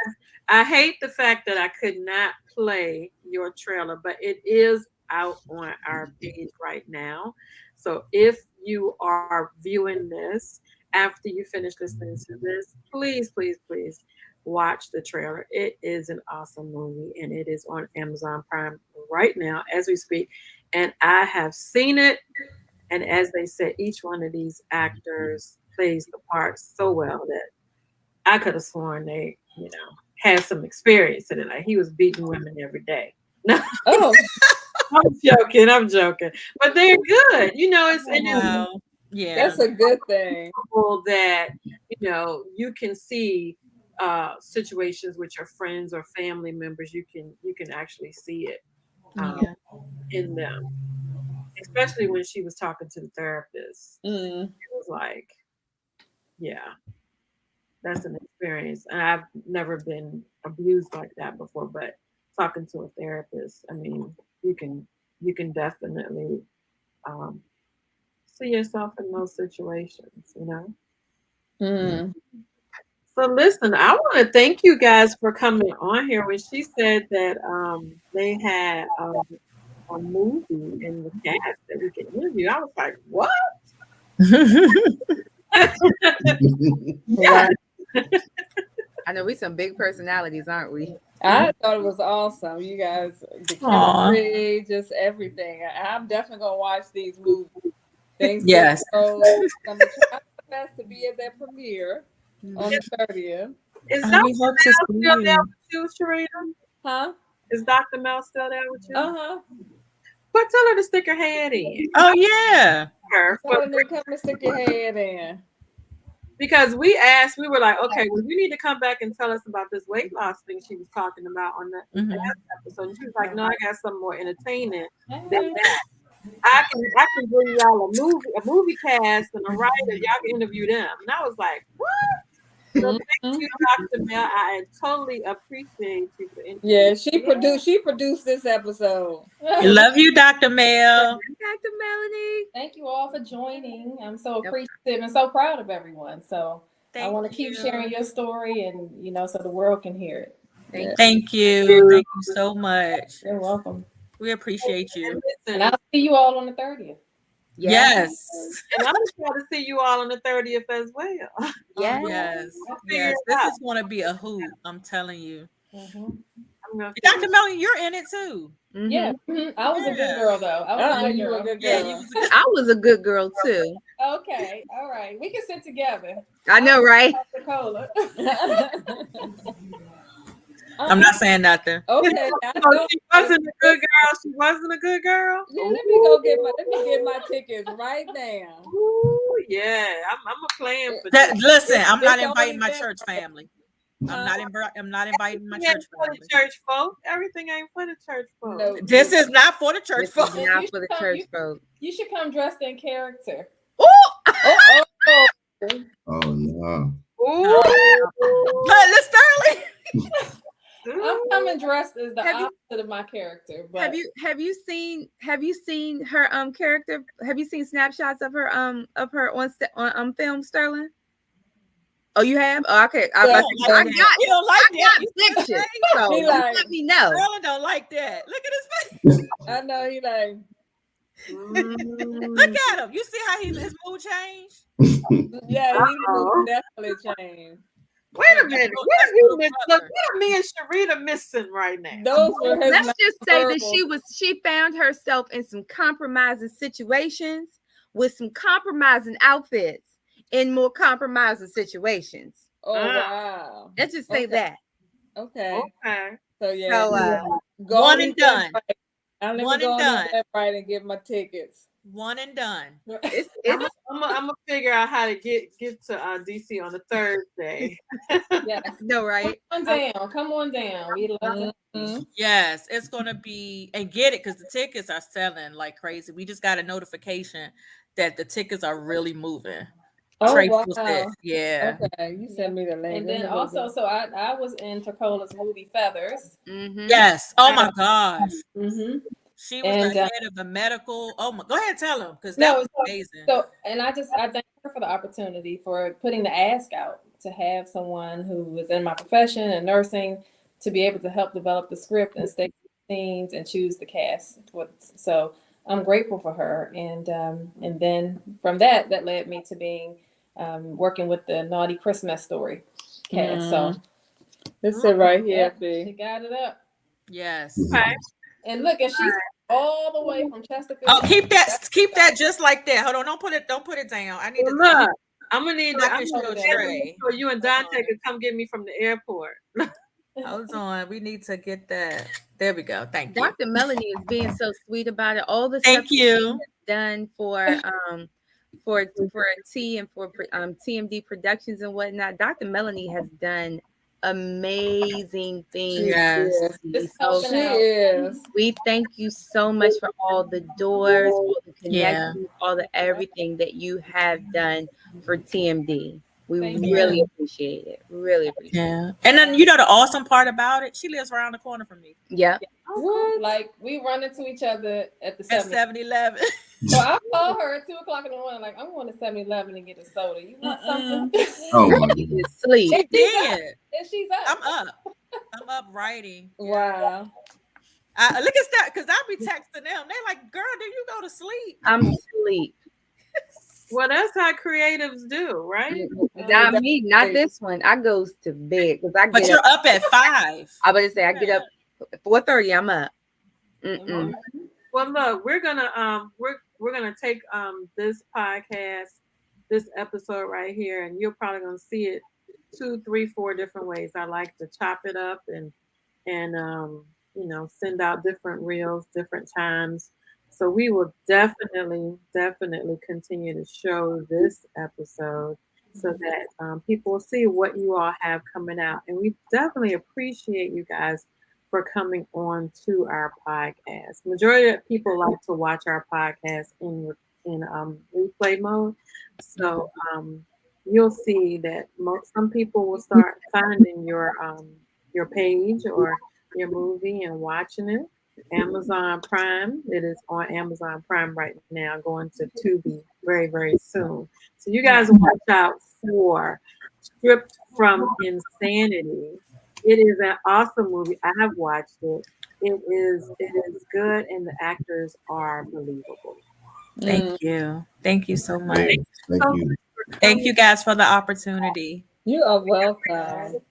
B: I hate the fact that I could not play your trailer, but it is out on our page right now. So if you are viewing this after you finish listening to this, please, please, please watch the trailer. It is an awesome movie, and it is on Amazon Prime right now as we speak. And I have seen it. And as they said, each one of these actors plays the part so well that I could have sworn they, you know, had some experience in it. Like he was beating women every day.
D: Oh,
B: I'm joking. But they're good. You know,
E: Yeah,
D: that's a good thing.
B: That, you know, you can see situations with your friends or family members. You can actually see it in them. Especially when she was talking to the therapist. It was like, yeah. That's an experience. And I've never been abused like that before, but talking to a therapist, I mean, you can definitely see yourself in those situations, you know? So listen, I want to thank you guys for coming on here. When she said that they had a movie in the cast that we could interview, I was like, what?
F: Yeah. I know we some big personalities, aren't we?
D: I thought it was awesome. You guys, the chemistry, just everything. I'm definitely gonna watch these movies. Things
E: yes.
D: I'm gonna try my best to be at that premiere on the 30th.
B: Is Dr. Mel still there with you, Sharita?
D: Huh?
B: Is Dr. Mel still there with you?
D: Uh-huh.
B: But tell her to stick her head in.
E: Oh yeah.
D: Tell her to come and stick your head in.
B: Because we were like, okay, well, you need to come back and tell us about this weight loss thing she was talking about on the last episode. And she was like, no, I got something more entertaining than that. I can bring y'all a movie cast and a writer. Y'all can interview them. And I was like, what? So thank you, Dr. Mel. I totally appreciate you for
D: Yeah, she produced this episode.
E: Love you, Dr. Mel.
F: Dr. Melanie.
H: Thank you all for joining. I'm so appreciative and so proud of everyone. So I want to keep sharing your story, and so the world can hear it.
E: Thank you. Thank you so much.
H: You're welcome.
E: We appreciate you.
H: And I'll see you all on the 30th.
E: Yes.
B: And I'm going to see you all on the 30th as well.
E: Yes. Yes. This is going to be a hoot. I'm telling you.
H: Mm-hmm.
E: Dr. Melanie, you're in it too.
H: Mm-hmm. Yeah. Mm-hmm. I was a good girl, though. I was
D: you were a good girl.
E: Yeah, you was a good
F: I was a good girl too.
H: Okay. All right. We can sit together.
F: I know, right?
H: Tercola.
E: I'm not saying nothing.
D: Okay.
B: She wasn't a good girl. She wasn't a good girl.
D: Yeah, let me get my tickets right now.
B: Ooh, yeah. I'm a plan for
E: that.
B: this.
E: Listen, I'm not
D: It's
E: inviting my
D: only
E: church family. I'm not inviting my church
B: for
E: family.
B: the church folk. Everything ain't for the church folk.
D: No,
E: This is not for the church
F: This
E: folk.
F: is not for the church folk.
H: You should come dressed in character.
G: Oh no.
B: Ooh.
E: Let's Sterling.
H: I'm coming dressed as the opposite of my character. But
F: Have you seen her character? Have you seen snapshots of her on film, Sterling? Oh, you have? Oh, okay. I got pictures. So let me know.
E: Sterling don't like that. Look at his face.
D: I know he like.
E: Look at him. You see how his mood changed?
D: Yeah, his mood definitely changed.
B: Wait a minute. What are me and Sharita missing right now?
D: Those were his.
F: Let's just say that she found herself in some compromising situations with some compromising outfits in more compromising situations.
D: Oh wow!
F: Let's just say that.
D: Okay.
B: So
D: yeah.
F: So
D: go
E: one and done.
D: I'm
E: one and done.
D: Right and get my tickets.
E: One and done.
B: I'm gonna figure out how to get to DC on the Thursday.
H: Yes.
F: No, right?
H: Come on down. We love it.
E: Yes, it's gonna be, and get it, because the tickets are selling like crazy. We just got a notification that the tickets are really moving.
H: Oh,
E: wow. Yeah.
D: Okay, you sent me the link.
H: And then also, so I was in Tercola's movie Feathers.
F: Mm-hmm.
E: Yes. Oh my gosh.
H: Mm-hmm.
E: She was the head of the medical. Oh my! Go ahead, tell them, because that was amazing.
H: So, and I thank her for the opportunity for putting the ask out to have someone who was in my profession and nursing to be able to help develop the script and stay scenes and choose the cast. So I'm grateful for her, and then from that led me to being working with the Naughty Christmas Story cast. So
D: this is right here.
H: She got it up.
E: Yes.
B: Okay.
H: And look, and she's all the way from Chesterfield.
E: Oh, keep that just like that. Hold on, don't put it down. I need to
B: look. I'm gonna need
E: so
B: you and Dante can come get me from the airport.
E: Hold on, we need to get that. There we go. Thank you.
F: Dr. Melanie is being so sweet about it. All the
E: thank you
F: done for T and for TMD Productions and whatnot. Dr. Melanie has done amazing things.
E: Yes.
F: So
D: she is.
F: We thank you so much for all the doors, all the connections, all the everything that you have done for TMD. We really appreciate it. Really appreciate it.
E: And then the awesome part about it, she lives around the corner from me.
F: Yeah.
H: Like we run into each other at the
E: 7-Eleven.
H: So I call her at 2:00 in the morning, like I'm going to 7-Eleven and get a soda. You want something?
G: Oh my goodness.
F: Sleep.
E: She did.
H: And she's up.
E: I'm up writing.
D: Wow.
E: Look at that, because I'll be texting them. They're like, "Girl, do you go to sleep?"
F: I'm asleep.
B: Well, that's how creatives do, right?
F: Not me, not this one. I goes to bed because I get.
E: But you're up at 5.
F: I was gonna say I get up 4:30. I'm up.
B: Well, look, we're gonna take this podcast, this episode right here, and you're probably gonna see it 2, 3, 4 different ways. I like to chop it up and send out different reels, different times. So we will definitely continue to show this episode so that people will see what you all have coming out. And we definitely appreciate you guys for coming on to our podcast. Majority of people like to watch our podcast in replay mode. So you'll see that some people will start finding your page or your movie and watching it. Amazon Prime, it is on Amazon Prime right now, going to Tubi very, very soon. So you guys watch out for Stripped from Insanity. It is an awesome movie. I have watched it. It is good, and the actors are believable.
E: Thank you. Thank you so much.
G: Yes, thank
B: So
G: you.
B: much for
E: Thank
B: coming.
E: you guys for the opportunity.
D: You are welcome.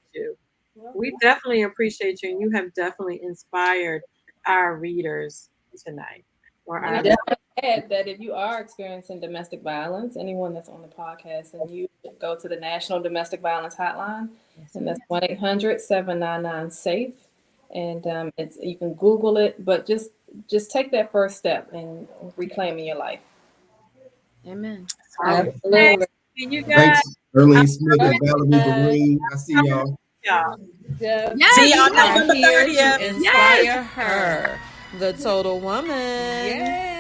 B: We definitely appreciate you, and you have definitely inspired our readers tonight. Or
C: And I
B: our
C: just want to add that if you are experiencing domestic violence, anyone that's on the podcast, and you go to the National Domestic Violence Hotline, and that's 1-800-799-SAFE. And it's you can Google it, but just take that first step in reclaiming your life.
F: Amen.
D: Absolutely.
B: you guys.
G: Thanks, Erlene Smith and
D: Okay.
G: Valerie Green. I see y'all.
B: Y'all.
D: Yes.
E: See y'all
C: We are
E: November
C: here
E: 30th.
C: to inspire her, the total woman.
A: Yay!